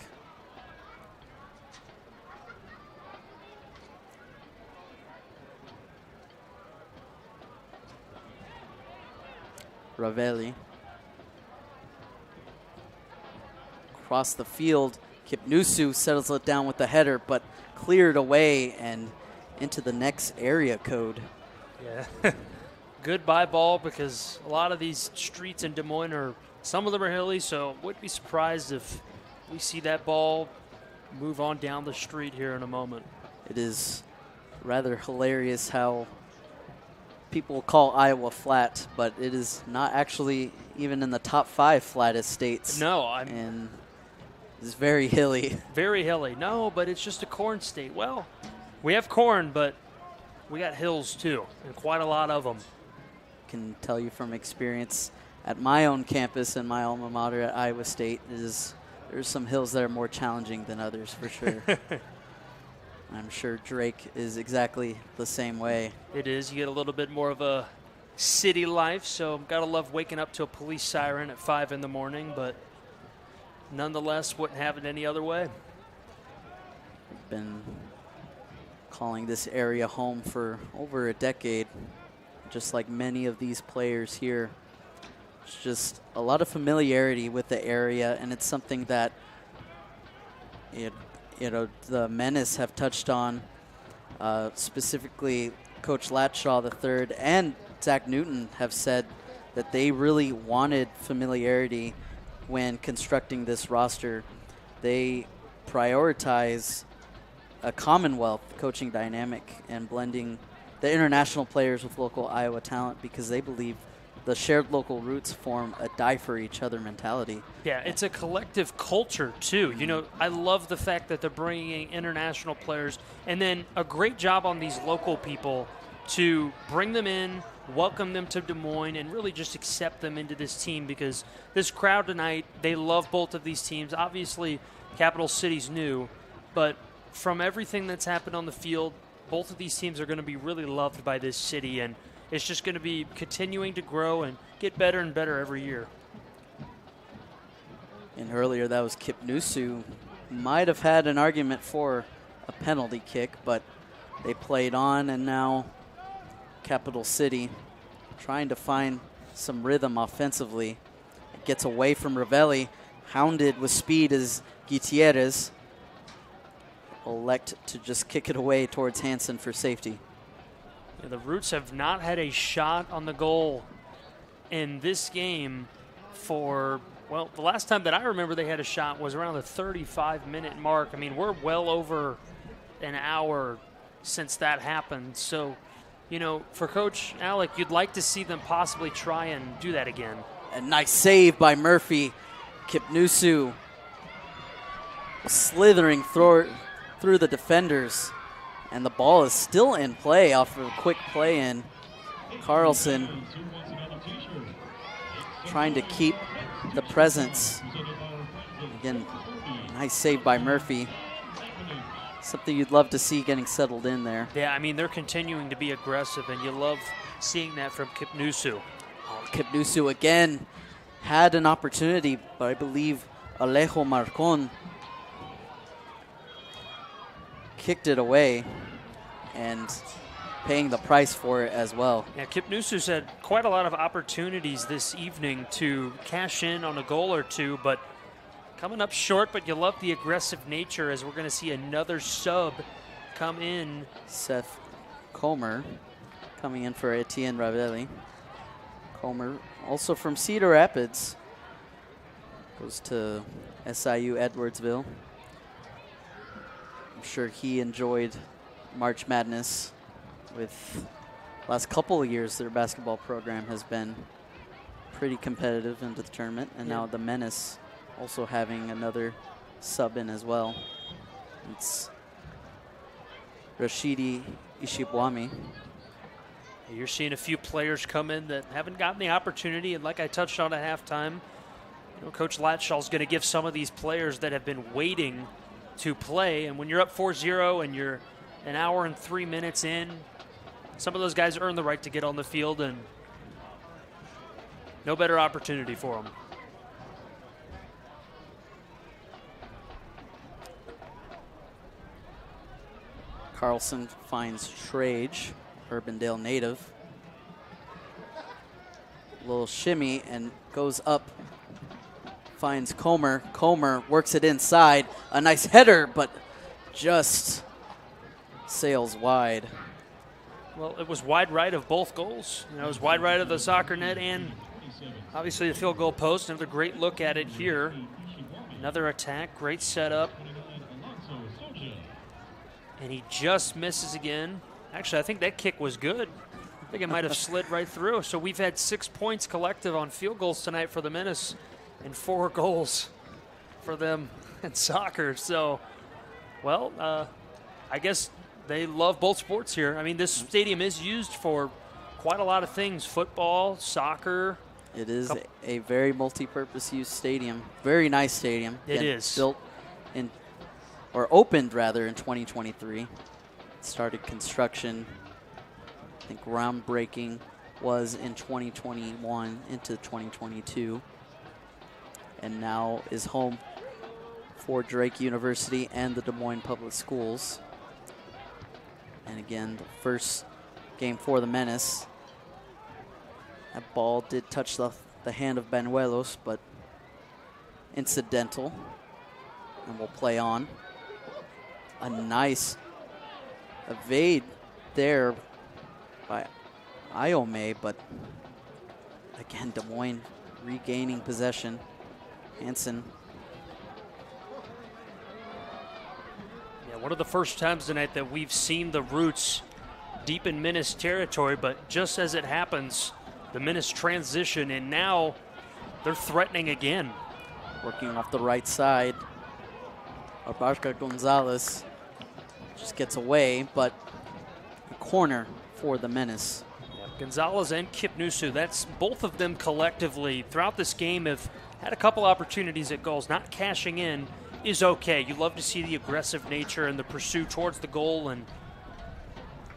Ravelli. Across the field, Kipnusu settles it down with the header, but cleared away and into the next area code. Yeah, good by ball, because a lot of these streets in Des Moines are, some of them are hilly, so wouldn't be surprised if we see that ball move on down the street here in a moment. It is rather hilarious how people call Iowa flat, but it is not actually even in the top 5 flattest states. No, and it's very hilly. Very hilly. No, but it's just a corn state. Well, we have corn, but we got hills too, and quite a lot of them. Can tell you from experience at my own campus and my alma mater at Iowa State, there's some hills that are more challenging than others for sure. I'm sure Drake is exactly the same way. It is. You get a little bit more of a city life, so gotta love waking up to a police siren at 5 in the morning, but nonetheless wouldn't have it any other way. We've been calling this area home for over a decade, just like many of these players here. It's just a lot of familiarity with the area, and it's something that the Menace have touched on, specifically Coach Latshaw III and Zach Newton have said that they really wanted familiarity when constructing this roster. They prioritize a Commonwealth coaching dynamic and blending the international players with local Iowa talent, because they believe the shared local roots form a die for each other mentality. Yeah, it's a collective culture too. You know, I love the fact that they're bringing international players, and then a great job on these local people to bring them in, welcome them to Des Moines, and really just accept them into this team, because this crowd tonight, they love both of these teams. Obviously, Capital City's new, but from everything that's happened on the field, both of these teams are going to be really loved by this city, and it's just going to be continuing to grow and get better and better every year. And earlier that was Kipnusu. Might have had an argument for a penalty kick, but they played on, and now Capital City trying to find some rhythm offensively. It gets away from Ravelli, hounded with speed as Gutierrez. Elect to just kick it away towards Hansen for safety. Yeah, the Roots have not had a shot on the goal in this game for, well, the last time that I remember they had a shot was around the 35-minute mark. I mean, we're well over an hour since that happened. So, you know, for Coach Alec, you'd like to see them possibly try and do that again. A nice save by Murphy. Kipnusu slithering through the defenders, and the ball is still in play off of a quick play in. Carlson trying to keep the presence. Again, nice save by Murphy. Something you'd love to see getting settled in there. Yeah, I mean, they're continuing to be aggressive, and you love seeing that from Kipnusu. Oh, Kipnusu again had an opportunity, but I believe Alejo Marcon kicked it away, and paying the price for it as well. Yeah, Kipnusu's had quite a lot of opportunities this evening to cash in on a goal or two, but coming up short. But you love the aggressive nature as we're going to see another sub come in. Seth Comer coming in for Etienne Ravelli. Comer, also from Cedar Rapids, goes to SIU Edwardsville. I'm sure he enjoyed March Madness. With last couple of years, their basketball program has been pretty competitive into the tournament, and now the Menace also having another sub in as well. It's Rashidi Ishibwami. You're seeing a few players come in that haven't gotten the opportunity, and like I touched on at halftime, Coach Latshall's going to give some of these players that have been waiting to play, and when you're up 4-0 and you're an hour and 3 minutes in, some of those guys earn the right to get on the field, and no better opportunity for them. Carlson finds Schrage, Urbandale native. Little shimmy and goes up, finds Comer. Comer works it inside. A nice header, but just sails wide. Well, it was wide right of both goals. It was wide right of the soccer net and obviously the field goal post. Another great look at it here. Another attack, great setup. And he just misses again. Actually, I think that kick was good. I think it might have slid right through. So we've had 6 points collective on field goals tonight for the Menace and 4 goals for them in soccer. So, well, I guess they love both sports here. I mean, this stadium is used for quite a lot of things, football, soccer. It is a very multi-purpose use stadium. Very nice stadium. It is. Built in, or opened rather, in 2023. Started construction, I think groundbreaking was in 2021 into 2022. And now is home for Drake University and the Des Moines Public Schools. And again, the first game for the Menace. That ball did touch the hand of Banuelos, but incidental. And we'll play on. A nice evade there by Iome, but again, Des Moines regaining possession. Hansen. One of the first times tonight that we've seen the Roots deep in Menace territory, but just as it happens, the Menace transition, and now they're threatening again. Working off the right side. Abarca Gonzalez just gets away, but a corner for the Menace. Gonzalez and Kipnusu, that's both of them collectively throughout this game have had a couple opportunities at goals. Not cashing in is okay. You love to see the aggressive nature and the pursuit towards the goal, and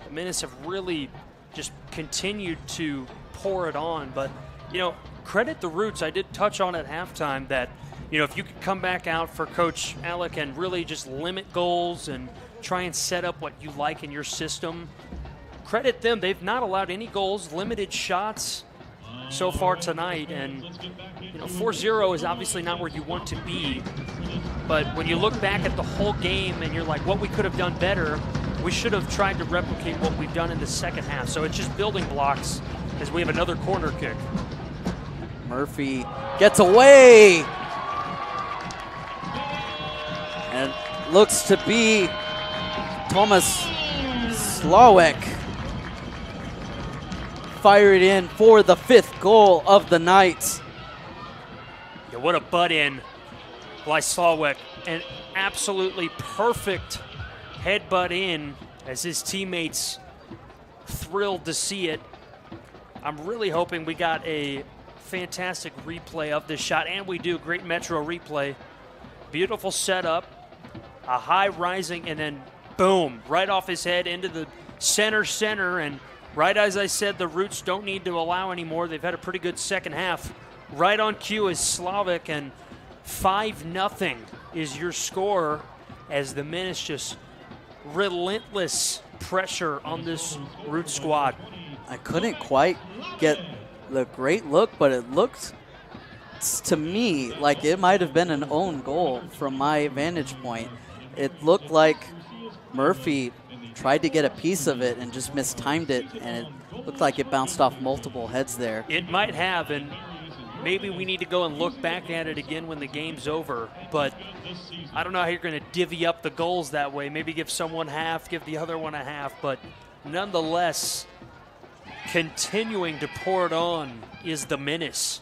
the Menace have really just continued to pour it on. But, credit the Roots. I did touch on at halftime that, if you could come back out for Coach Alec and really just limit goals and try and set up what you like in your system, credit them. They've not allowed any goals, limited shots so far tonight. And, 4-0 is obviously not where you want to be. But when you look back at the whole game and you're like, what we could have done better, we should have tried to replicate what we've done in the second half. So it's just building blocks as we have another corner kick. Murphy gets away. And looks to be Thomas Slawek. Fired in for the 5th goal of the night. Yeah, what a butt in by Slawek. An absolutely perfect headbutt in as his teammates thrilled to see it. I'm really hoping we got a fantastic replay of this shot, and we do. Great Metro replay. Beautiful setup. A high rising, and then boom, right off his head into the center, and right as I said, the Roots don't need to allow anymore. They've had a pretty good second half. Right on cue is Slavic, and 5-0 is your score as the Menace just relentless pressure on this Root squad. I couldn't quite get the great look, but it looked to me like it might have been an own goal from my vantage point. It looked like Murphy tried to get a piece of it and just mistimed it, and it looked like it bounced off multiple heads there. It might have, and maybe we need to go and look back at it again when the game's over, but I don't know how you're going to divvy up the goals that way. Maybe give someone half, give the other one a half, but nonetheless, continuing to pour it on is the Menace.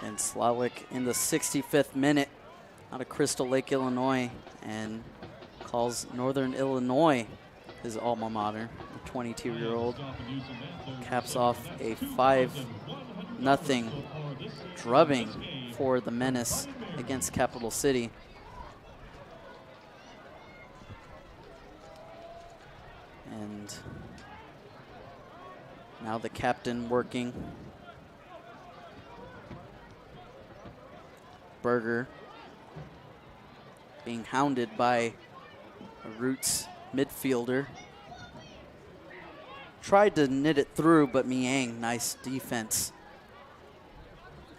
And Slawick in the 65th minute out of Crystal Lake, Illinois, and calls Northern Illinois his alma mater. The 22-year-old caps off a 5-0 drubbing for the Menace against Capital City. And now the captain working. Berger being hounded by a Roots midfielder. Tried to knit it through, but Miang, nice defense.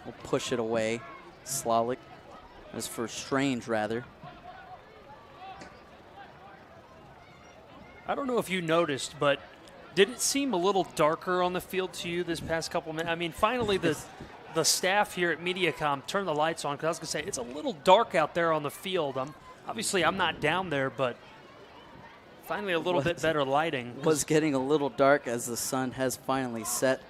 Will push it away. Slawick, as for Strange, rather. I don't know if you noticed, but did it seem a little darker on the field to you this past couple minutes? I mean, finally the staff here at MediaCom turned the lights on, because I was going to say, it's a little dark out there on the field. Obviously, I'm not down there, but finally a little bit better lighting. Was getting a little dark as the sun has finally set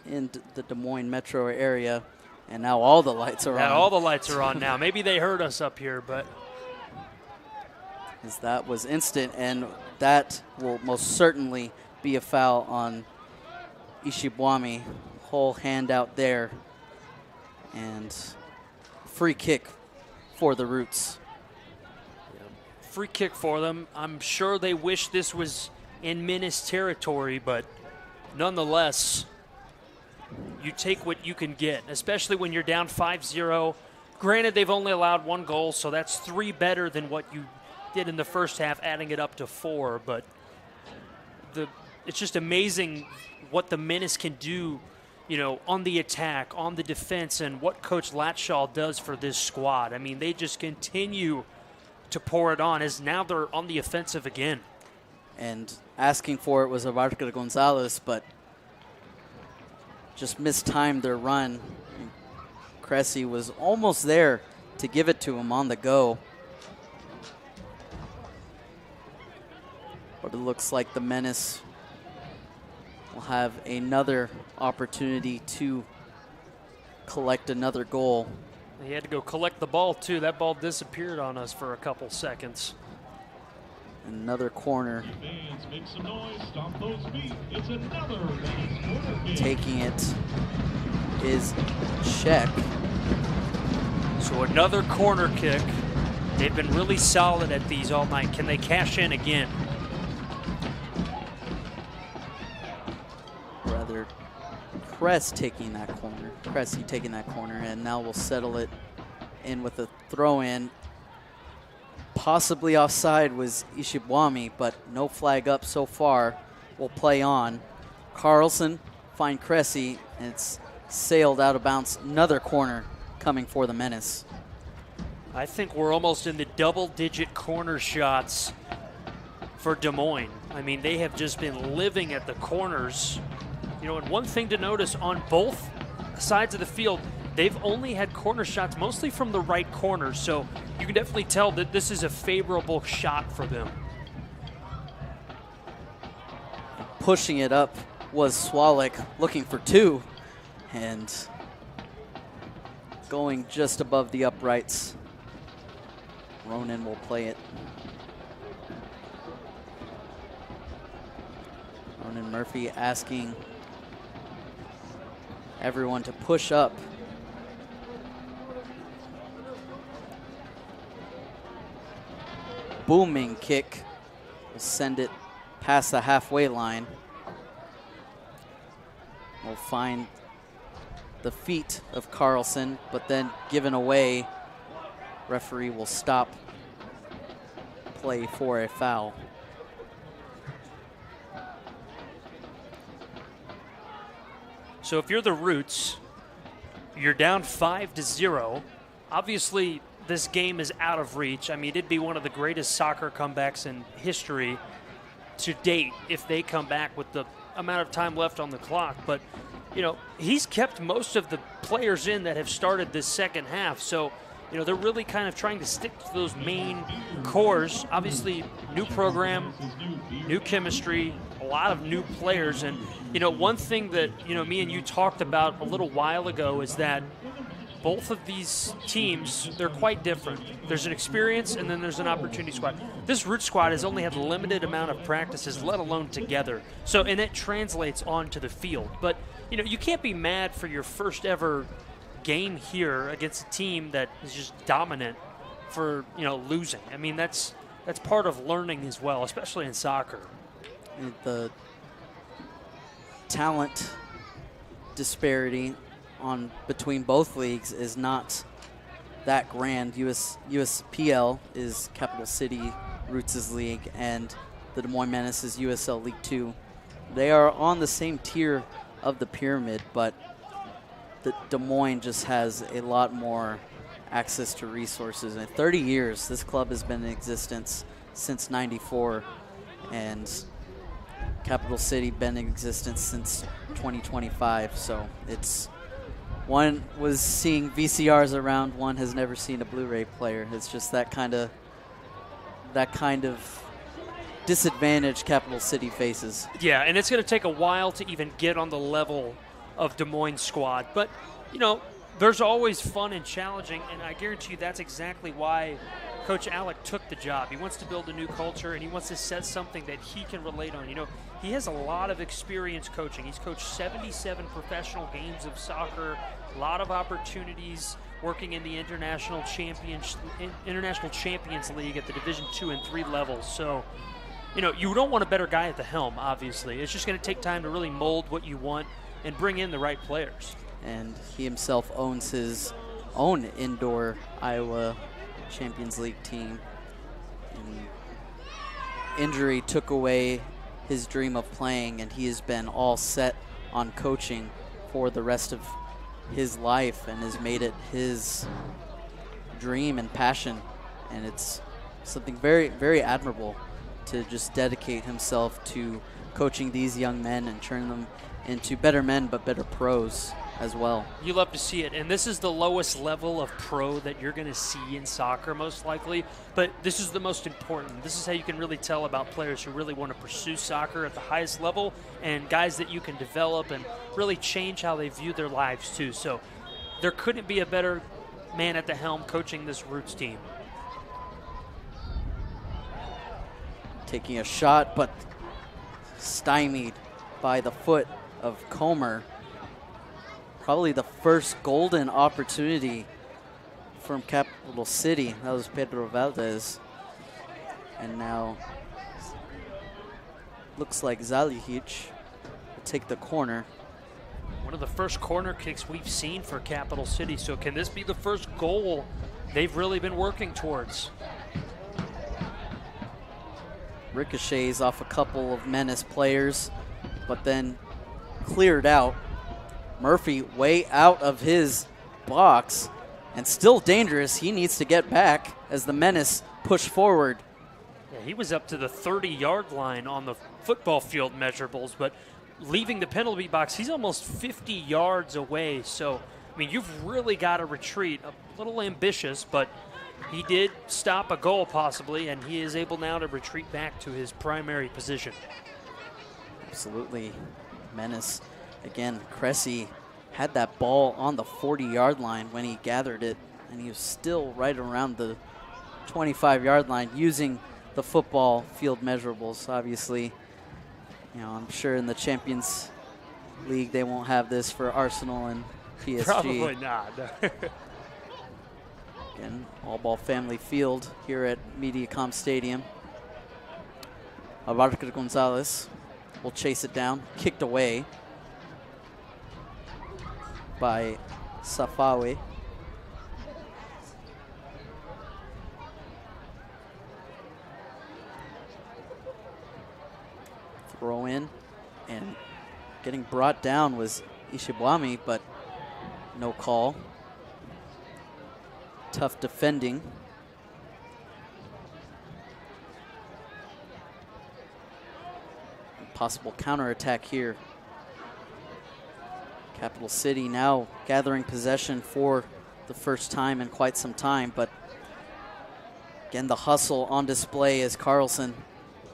in the Des Moines metro area, and now all the lights are on. Yeah, all the lights are on now. Maybe they heard us up here, but as that was instant, and that will most certainly be a foul on Ishibwami. Whole hand out there, and free kick for the Roots. Free kick for them. I'm sure they wish this was in Menace territory, but nonetheless, you take what you can get, especially when you're down 5-0. Granted, they've only allowed 1 goal, so that's 3 better than what you did in the first half, adding it up to 4. But it's just amazing what the Menace can do, you know, on the attack, on the defense, and what Coach Latshaw does for this squad. I mean, they just continue to pour it on, as now they're on the offensive again. And asking for it was Abarca Gonzalez, but just mistimed their run. Cressy was almost there to give it to him on the go. But it looks like the Menace will have another opportunity to collect another goal. He had to go collect the ball, too. That ball disappeared on us for a couple seconds. Another corner. Taking it is Czech. So another corner kick. They've been really solid at these all night. Can they cash in again? Rather, Cressy taking that corner, and now we'll settle it in with a throw-in. Possibly offside was Ishibwami, but no flag up so far. We'll play on. Carlson find Cressy, and it's sailed out of bounds. Another corner coming for the Menace. I think we're almost in the double-digit corner shots for Des Moines. I mean, they have just been living at the corners. You know, and one thing to notice on both sides of the field, they've only had corner shots mostly from the right corner, so you can definitely tell that this is a favorable shot for them. Pushing it up was Swalek, looking for 2, and going just above the uprights. Ronan will play it. Ronan Murphy asking everyone to push up. Booming kick will send it past the halfway line. We'll find the feet of Carlson, but then given away. Referee will stop play for a foul. So if you're the Roots, you're down 5-0. Obviously, this game is out of reach. I mean, it'd be one of the greatest soccer comebacks in history to date if they come back with the amount of time left on the clock. But, you know, he's kept most of the players in that have started this second half. So, you know, they're really kind of trying to stick to those main cores. Obviously, new program, new chemistry, a lot of new players. And, you know, one thing that, you know, me and you talked about a little while ago is that both of these teams, they're quite different. There's an experience and then there's an opportunity squad. This Root squad has only had a limited amount of practices, let alone together. So, and that translates onto the field. But, you know, you can't be mad for your first ever game here against a team that is just dominant for, you know, losing. I mean, that's part of learning as well, especially in soccer. The talent disparity between both leagues is not that grand. USPL is Capital City Roots' league, and the Des Moines Menace is USL League 2. They are on the same tier of the pyramid, but the Des Moines just has a lot more access to resources. In 30 years, this club has been in existence since '94, and Capital City been in existence since 2025. So it's one was seeing VCRs around, one has never seen a Blu-ray player. It's just that kind of disadvantage Capital City faces. Yeah, and it's going to take a while to even get on the level of Des Moines squad. But, you know, there's always fun and challenging, and I guarantee you that's exactly why Coach Alec took the job. He wants to build a new culture, and he wants to set something that he can relate on. You know, he has a lot of experience coaching. He's coached 77 professional games of soccer, a lot of opportunities working in the International Champions League at the Division 2 and 3 levels. So, you know, you don't want a better guy at the helm, obviously. It's just going to take time to really mold what you want and bring in the right players. And he himself owns his own indoor Iowa Champions League team. And injury took away his dream of playing, and he has been all set on coaching for the rest of his life and has made it his dream and passion. And it's something very, very admirable to just dedicate himself to coaching these young men and turn them into better men but better pros as well. You love to see it, and this is the lowest level of pro that you're going to see in soccer most likely, but this is the most important. This is how you can really tell about players who really want to pursue soccer at the highest level and guys that you can develop and really change how they view their lives too. So there couldn't be a better man at the helm coaching this Roots team. Taking a shot, but stymied by the foot of Comer. Probably the first golden opportunity from Capital City. That was Pedro Valdez. And now looks like Zalihic will take the corner. One of the first corner kicks we've seen for Capital City. So can this be the first goal they've really been working towards? Ricochets off a couple of Menace players, but then cleared out. Murphy way out of his box and still dangerous. He needs to get back as the Menace push forward. Yeah, he was up to the 30-yard line on the football field measurables, but leaving the penalty box, he's almost 50 yards away. So, I mean, you've really got to retreat. A little ambitious, but he did stop a goal possibly, and he is able now to retreat back to his primary position. Absolutely. Menace. Again, Cressy had that ball on the 40-yard line when he gathered it, and he was still right around the 25-yard line using the football field measurables. Obviously, you know, I'm sure in the Champions League they won't have this for Arsenal and PSG. Probably not. Again, all ball family field here at Mediacom Stadium. Abarca Gonzalez will chase it down, kicked away by Safawi. throw in, and getting brought down was Ishibuami, but no call. Tough defending. Possible counterattack here. Capital City now gathering possession for the first time in quite some time, but again, the hustle on display as Carlson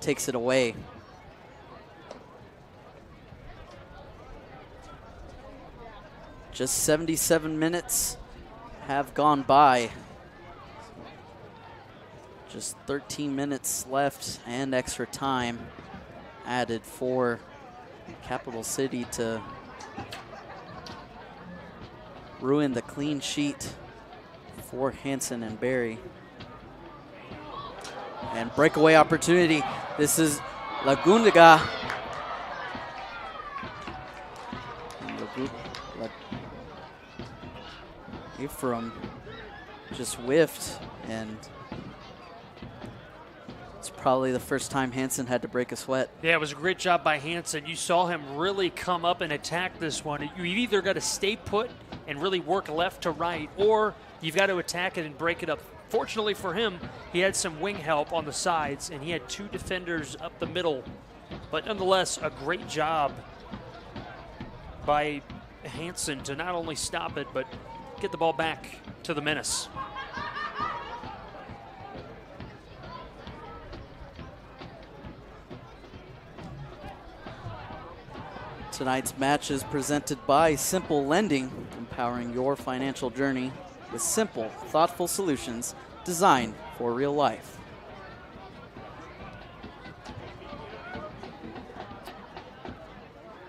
takes it away. Just 77 minutes have gone by. Just 13 minutes left and extra time added for Capital City to ruin the clean sheet for Hansen and Barry. And breakaway opportunity. This is Lagundaga. Ephraim just whiffed, and it's probably the first time Hansen had to break a sweat. Yeah, it was a great job by Hansen. You saw him really come up and attack this one. You either got to stay put and really work left to right, or you've got to attack it and break it up. Fortunately for him, he had some wing help on the sides, and he had two defenders up the middle. But nonetheless, a great job by Hansen to not only stop it, but get the ball back to the Menace. Tonight's match is presented by Simple Lending, empowering your financial journey with simple, thoughtful solutions designed for real life.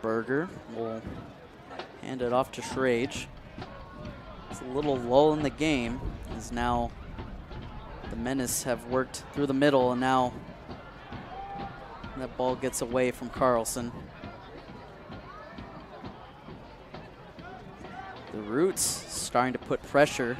Berger will hand it off to Schrage. It's a little lull in the game as now the Menace have worked through the middle, and now that ball gets away from Carlson. The Roots starting to put pressure.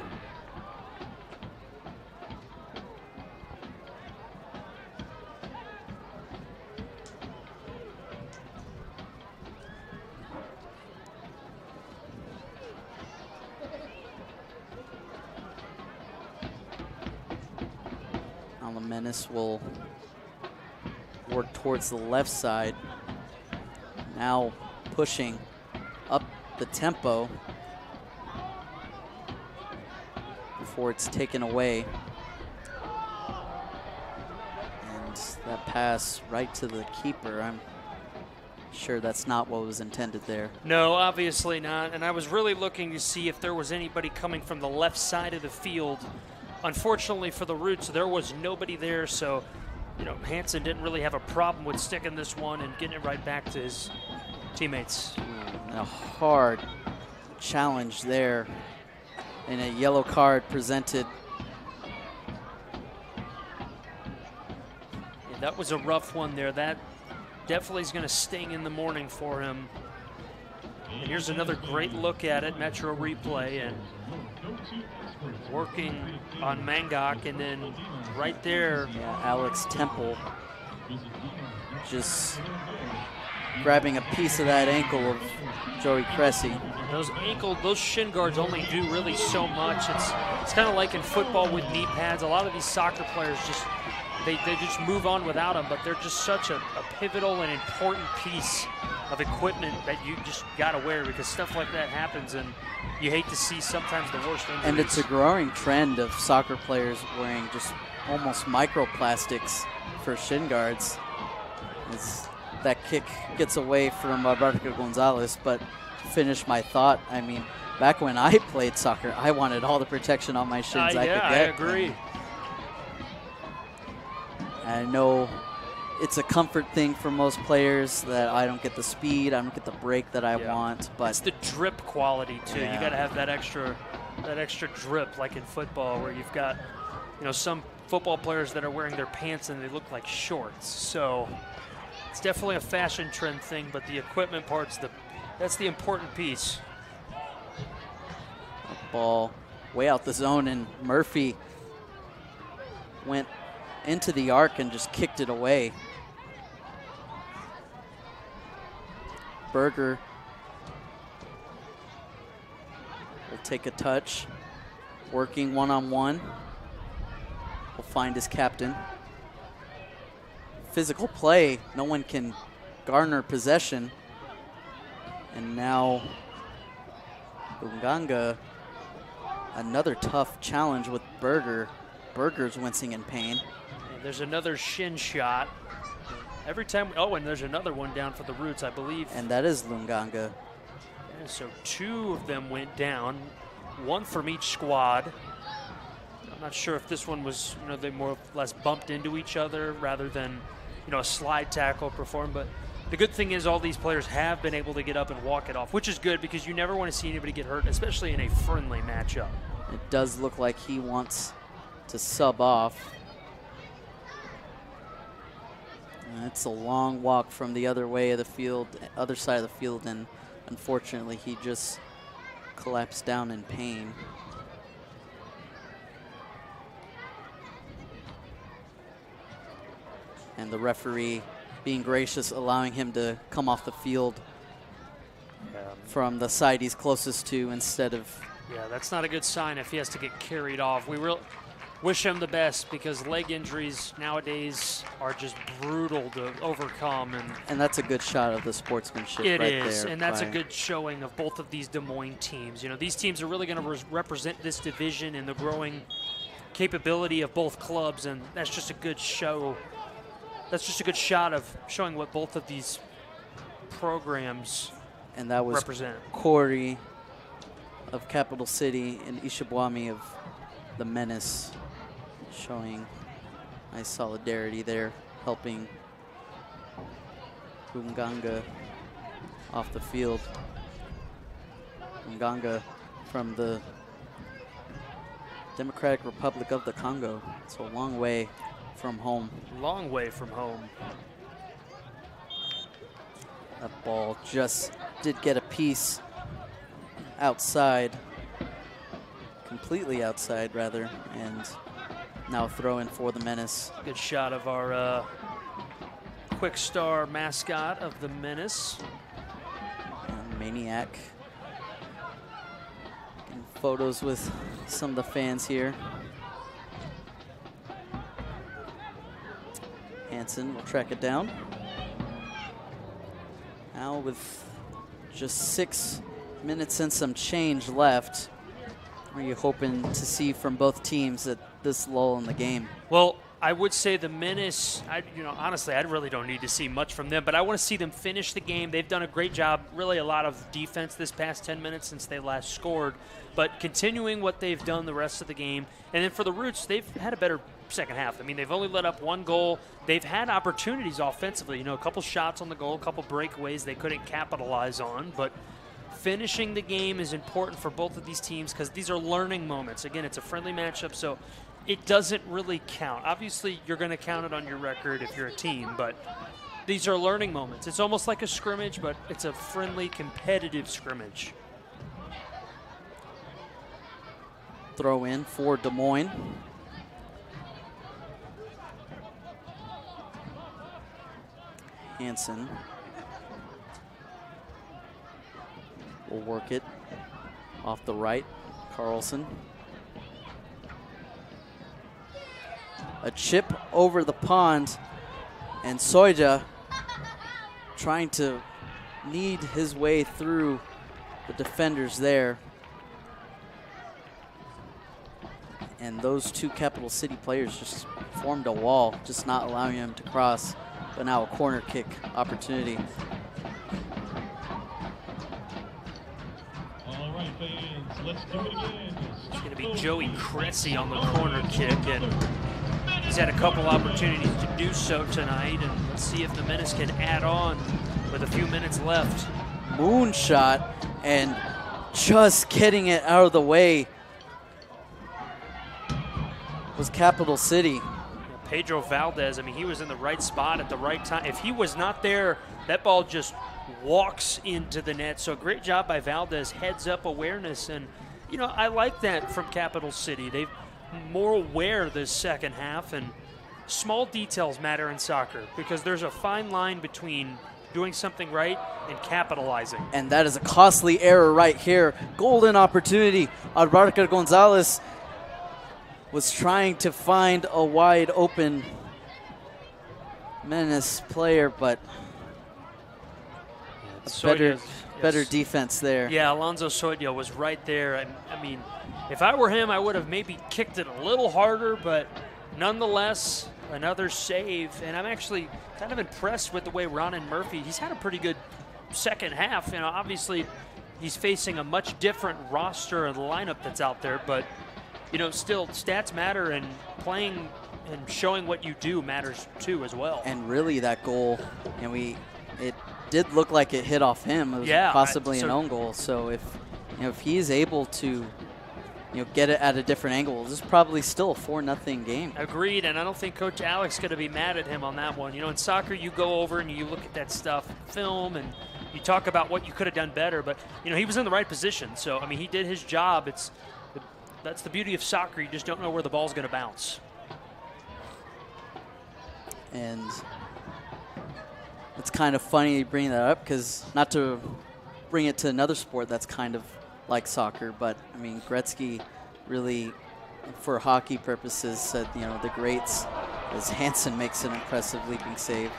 Now the Menace will work towards the left side. Now pushing up the tempo before it's taken away. And that pass right to the keeper, I'm sure that's not what was intended there. No, obviously not. And I was really looking to see if there was anybody coming from the left side of the field. Unfortunately for the Roots, there was nobody there, so Hansen didn't really have a problem with sticking this one and getting it right back to his teammates. And a hard challenge there, and a yellow card presented. Yeah, that was a rough one there. That definitely is going to sting in the morning for him. And here's another great look at it, Metro replay, and working on Mangok, and then right there. Yeah, Alex Temple just grabbing a piece of that ankle of Joey Cressy. Those shin guards only do really so much. It's kind of like in football with knee pads. A lot of these soccer players they just move on without them, but they're just such a pivotal and important piece of equipment that you just got to wear, because stuff like that happens, and you hate to see sometimes the worst injuries. And it's a growing trend of soccer players wearing just almost microplastics for shin guards. That kick gets away from Barca Gonzalez, but finish my thought, I mean, back when I played soccer, I wanted all the protection on my shins I could get. I agree. I know it's a comfort thing for most players that I don't get the speed, I don't get the break that I want. But it's the drip quality too. You got to have that extra drip, like in football, where you've got, some football players that are wearing their pants and they look like shorts. So it's definitely a fashion trend thing, but the equipment part's that's the important piece. Ball way out the zone, and Murphy went into the arc and just kicked it away. Berger will take a touch, working one-on-one. Will find his captain. Physical play, no one can garner possession. And now Lunganga, another tough challenge with Berger. Berger's wincing in pain. And there's another shin shot. Every time, and there's another one down for the Roots, I believe. And that is Lunganga. Yeah, so 2 of them went down, 1 from each squad. I'm not sure if this one was, they more or less bumped into each other rather than, a slide tackle performed. But the good thing is all these players have been able to get up and walk it off, which is good because you never want to see anybody get hurt, especially in a friendly matchup. It does look like he wants to sub off. It's a long walk from the other way of the field, other side of the field, and unfortunately he just collapsed down in pain. And the referee being gracious, allowing him to come off the field from the side he's closest to instead of... Yeah, that's not a good sign if he has to get carried off. We wish him the best because leg injuries nowadays are just brutal to overcome. And that's a good shot of the sportsmanship it right is, there. And that's a good showing of both of these Des Moines teams. These teams are really going to represent this division and the growing capability of both clubs, and that's just a good show. That's just a good shot of showing what both of these programs and that was represent. Corey of Capital City and Ishibuami of the Menace, showing nice solidarity there, helping Lunganga off the field. Lunganga from the Democratic Republic of the Congo. It's a long way from home. Long way from home. That ball just did get a piece outside, completely outside rather, and now throw in for the Menace. Good shot of our quick star mascot of the Menace. And Maniac. Getting photos with some of the fans here. Hansen will track it down. Now with just 6 minutes and some change left, what are you hoping to see from both teams at this lull in the game? Well, I would say the Menace, honestly, I really don't need to see much from them, but I want to see them finish the game. They've done a great job, really a lot of defense this past 10 minutes since they last scored, but continuing what they've done the rest of the game. And then for the Roots, they've had a better second half. I mean, they've only let up 1 goal. They've had opportunities offensively, a couple shots on the goal, a couple breakaways they couldn't capitalize on, but finishing the game is important for both of these teams because these are learning moments. Again, it's a friendly matchup, so it doesn't really count. Obviously, you're going to count it on your record if you're a team, but these are learning moments. It's almost like a scrimmage, but it's a friendly, competitive scrimmage. Throw in for Des Moines. Hansen will work it off the right. Carlson. A chip over the pond, and Soja trying to knead his way through the defenders there. And those 2 Capital City players just formed a wall, just not allowing him to cross. But now a corner kick opportunity. All right, fans, let's do it again. It's going to be Joey Cressy on the corner kick, and he's had a couple opportunities to do so tonight, and let's see if the Menace can add on with a few minutes left. Moonshot, and just getting it out of the way was Capital City. Pedro Valdez, I mean, he was in the right spot at the right time. If he was not there, that ball just walks into the net. So great job by Valdez, heads up awareness. And, I like that from Capital City. They're more aware this second half, and small details matter in soccer because there's a fine line between doing something right and capitalizing. And that is a costly error right here. Golden opportunity. Albarca Gonzalez was trying to find a wide open Menace player, but better defense there. Yeah, Alonso Soya was right there. I mean, if I were him, I would have maybe kicked it a little harder, but nonetheless, another save. And I'm actually kind of impressed with the way Ronan Murphy, he's had a pretty good second half. You know, obviously he's facing a much different roster and lineup that's out there, but you know, still stats matter, and playing and showing what you do matters too as well. And really that goal, and it did look like it hit off him. It was possibly an own goal. So if he's able to get it at a different angle, this is probably still a 4-0 game. Agreed, and I don't think Coach Alex is going to be mad at him on that one. You know, in soccer, you go over and you look at that stuff, film, and you talk about what you could have done better. But you know, he was in the right position. So I mean, he did his job. That's the beauty of soccer. You just don't know where the ball's going to bounce. And it's kind of funny you bring that up, because not to bring it to another sport that's kind of like soccer, but I mean, Gretzky really, for hockey purposes, said, you know, the greats, as Hansen makes an impressive leaping save,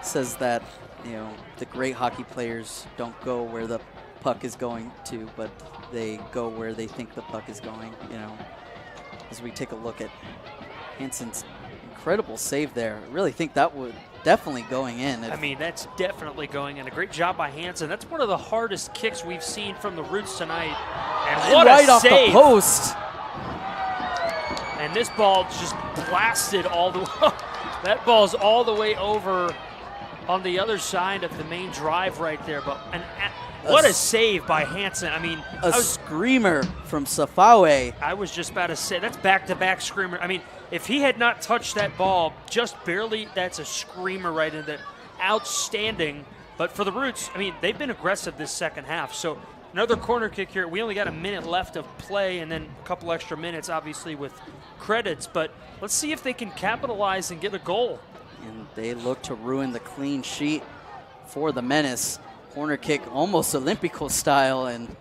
says that, you know, the great hockey players don't go where the puck is going to, but they go where they think the puck is going, you know. As we take a look at Hansen's incredible save there, I really think that would definitely going in. I mean, that's definitely going in. A great job by Hansen. That's one of the hardest kicks we've seen from the Roots tonight. And what right a off save. the post. And this ball just blasted all the way. That ball's all the way over on the other side of the main drive right there. But what a save by Hansen. I mean, a screamer from Safawe. I was just about to say, that's back-to-back screamer. I mean, if he had not touched that ball just barely, that's a screamer right in there. Outstanding. But for the Roots, I mean, they've been aggressive this second half. So another corner kick here. We only got a minute left of play and then a couple extra minutes, obviously, with credits. But let's see if they can capitalize and get a goal. And they look to ruin the clean sheet for the Menace. Corner kick, almost Olympico style, and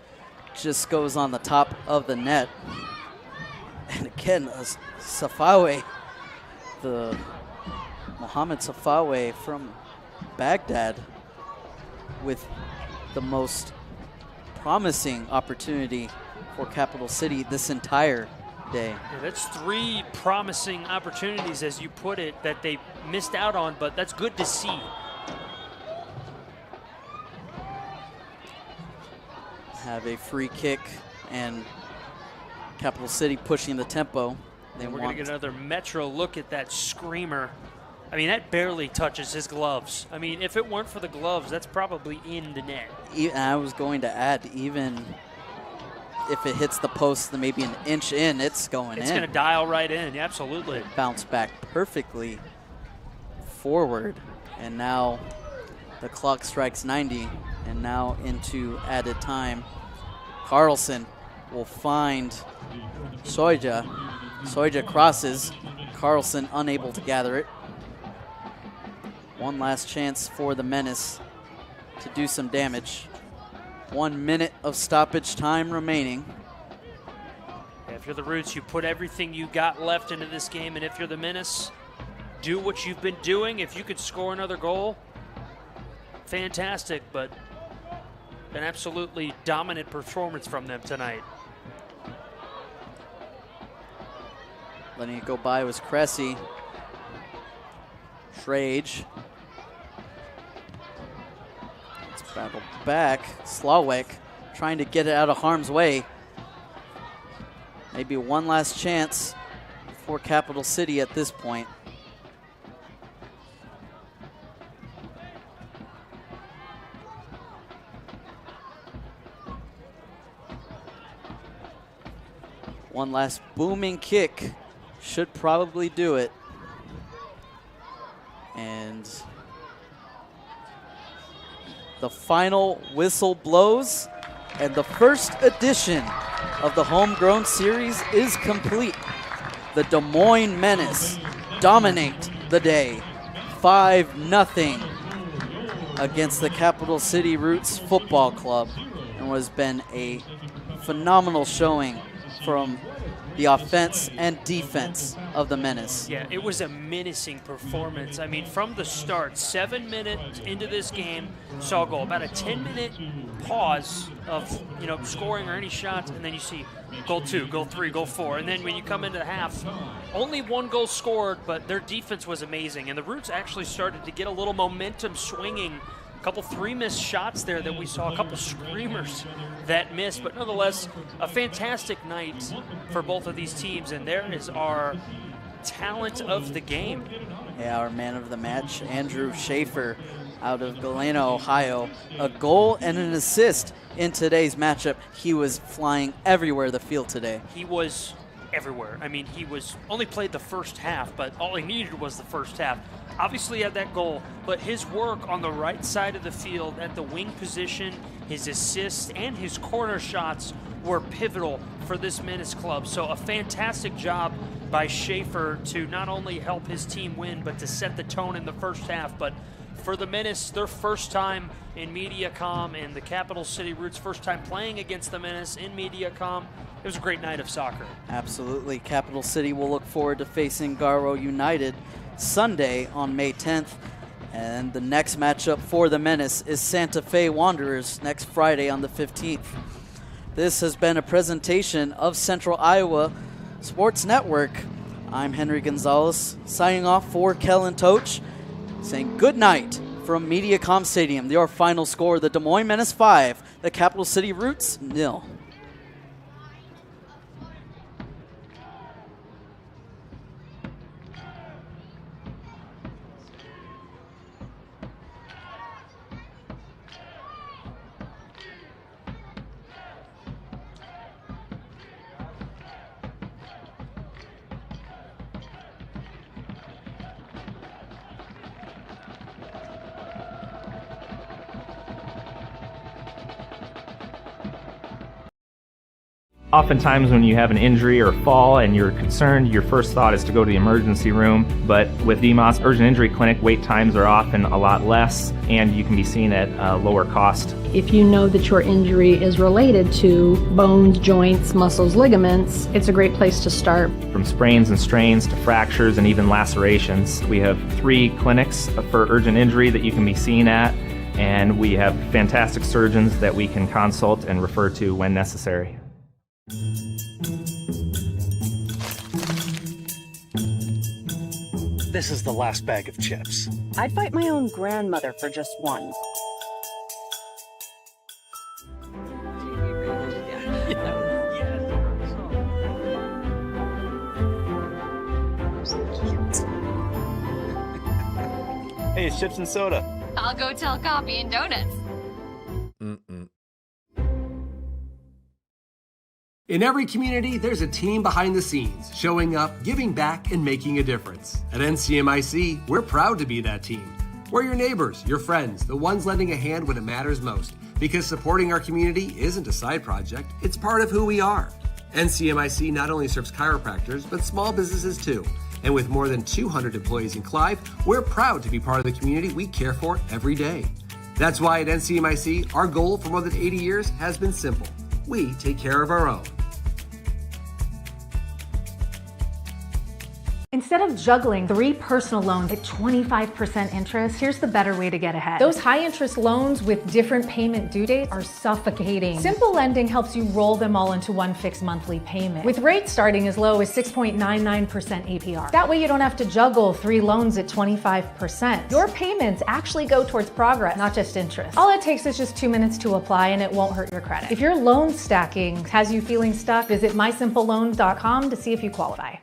just goes on the top of the net. And again, Safawe, the Mohamed Safawe from Baghdad, with the most promising opportunity for Capital City this entire day. Yeah, that's 3 promising opportunities, as you put it, that they missed out on, but that's good to see. Have a free kick, and Capital City pushing the tempo. We're going to get another Metro look at that screamer. I mean, that barely touches his gloves. I mean, if it weren't for the gloves, that's probably in the net. I was going to add, even if it hits the post maybe an inch in, it's going in. It's going to dial right in, yeah, absolutely. Bounce back perfectly forward, and now the clock strikes 90, and now into added time. Carlson will find Soja. Soja crosses. Carlson unable to gather it. One last chance for the Menace to do some damage. 1 minute of stoppage time remaining. If you're the Roots, you put everything you got left into this game, and if you're the Menace, do what you've been doing. If you could score another goal, fantastic, but an absolutely dominant performance from them tonight. Letting it go by was Cressy. Trage. Let's battle back. Slawek trying to get it out of harm's way. Maybe one last chance for Capital City at this point. One last booming kick should probably do it. And the final whistle blows, and the first edition of the Homegrown Series is complete. The Des Moines Menace dominate the day, 5-0 against the Capital City Roots Football Club, and has been a phenomenal showing from the offense and defense of the Menace. Yeah, it was a menacing performance. I mean, from the start, 7 minutes into this game, saw a goal. About a 10-minute pause of, scoring or any shots, and then you see goal 2, goal 3, goal 4. And then when you come into the half, only 1 goal scored, but their defense was amazing. And the Roots actually started to get a little momentum swinging. A couple 3 missed shots there that we saw, a couple screamers that missed, but nonetheless, a fantastic night for both of these teams, and there is our talent of the game. Yeah, our man of the match, Andrew Schaefer out of Galena, Ohio. A goal and an assist in today's matchup. He was flying everywhere the field today. He was everywhere. I mean, he only played the first half, but all he needed was the first half. Obviously had that goal, but his work on the right side of the field at the wing position, his assists and his corner shots were pivotal for this Menace club. So a fantastic job by Schaefer to not only help his team win, but to set the tone in the first half. But for the Menace, their first time in MediaCom, and the Capital City Roots' first time playing against the Menace in MediaCom, it was a great night of soccer. Absolutely. Capital City will look forward to facing Garo United Sunday on May 10th. And the next matchup for the Menace is Santa Fe Wanderers next Friday on the 15th. This has been a presentation of Central Iowa Sports Network. I'm Henry Gonzalez, signing off for Kellen Toach, saying good night from MediaCom Stadium. Your final score, the Des Moines Menace 5, the Capital City Roots 0. Oftentimes when you have an injury or fall and you're concerned, your first thought is to go to the emergency room. But with DMOS Urgent Injury Clinic, wait times are often a lot less, and you can be seen at a lower cost. If you know that your injury is related to bones, joints, muscles, ligaments, it's a great place to start. From sprains and strains to fractures and even lacerations, we have 3 clinics for urgent injury that you can be seen at, and we have fantastic surgeons that we can consult and refer to when necessary. This is the last bag of chips. I'd fight my own grandmother for just one. Hey, it's chips and soda. I'll go tell coffee and donuts. In every community, there's a team behind the scenes, showing up, giving back, and making a difference. At NCMIC, we're proud to be that team. We're your neighbors, your friends, the ones lending a hand when it matters most. Because supporting our community isn't a side project, it's part of who we are. NCMIC not only serves chiropractors, but small businesses too. And with more than 200 employees in Clive, we're proud to be part of the community we care for every day. That's why at NCMIC, our goal for more than 80 years has been simple. We take care of our own. Instead of juggling 3 personal loans at 25% interest, here's the better way to get ahead. Those high interest loans with different payment due dates are suffocating. Simple Lending helps you roll them all into one fixed monthly payment, with rates starting as low as 6.99% APR. That way you don't have to juggle 3 loans at 25%. Your payments actually go towards progress, not just interest. All it takes is just 2 minutes to apply, and it won't hurt your credit. If your loan stacking has you feeling stuck, visit mysimpleloans.com to see if you qualify.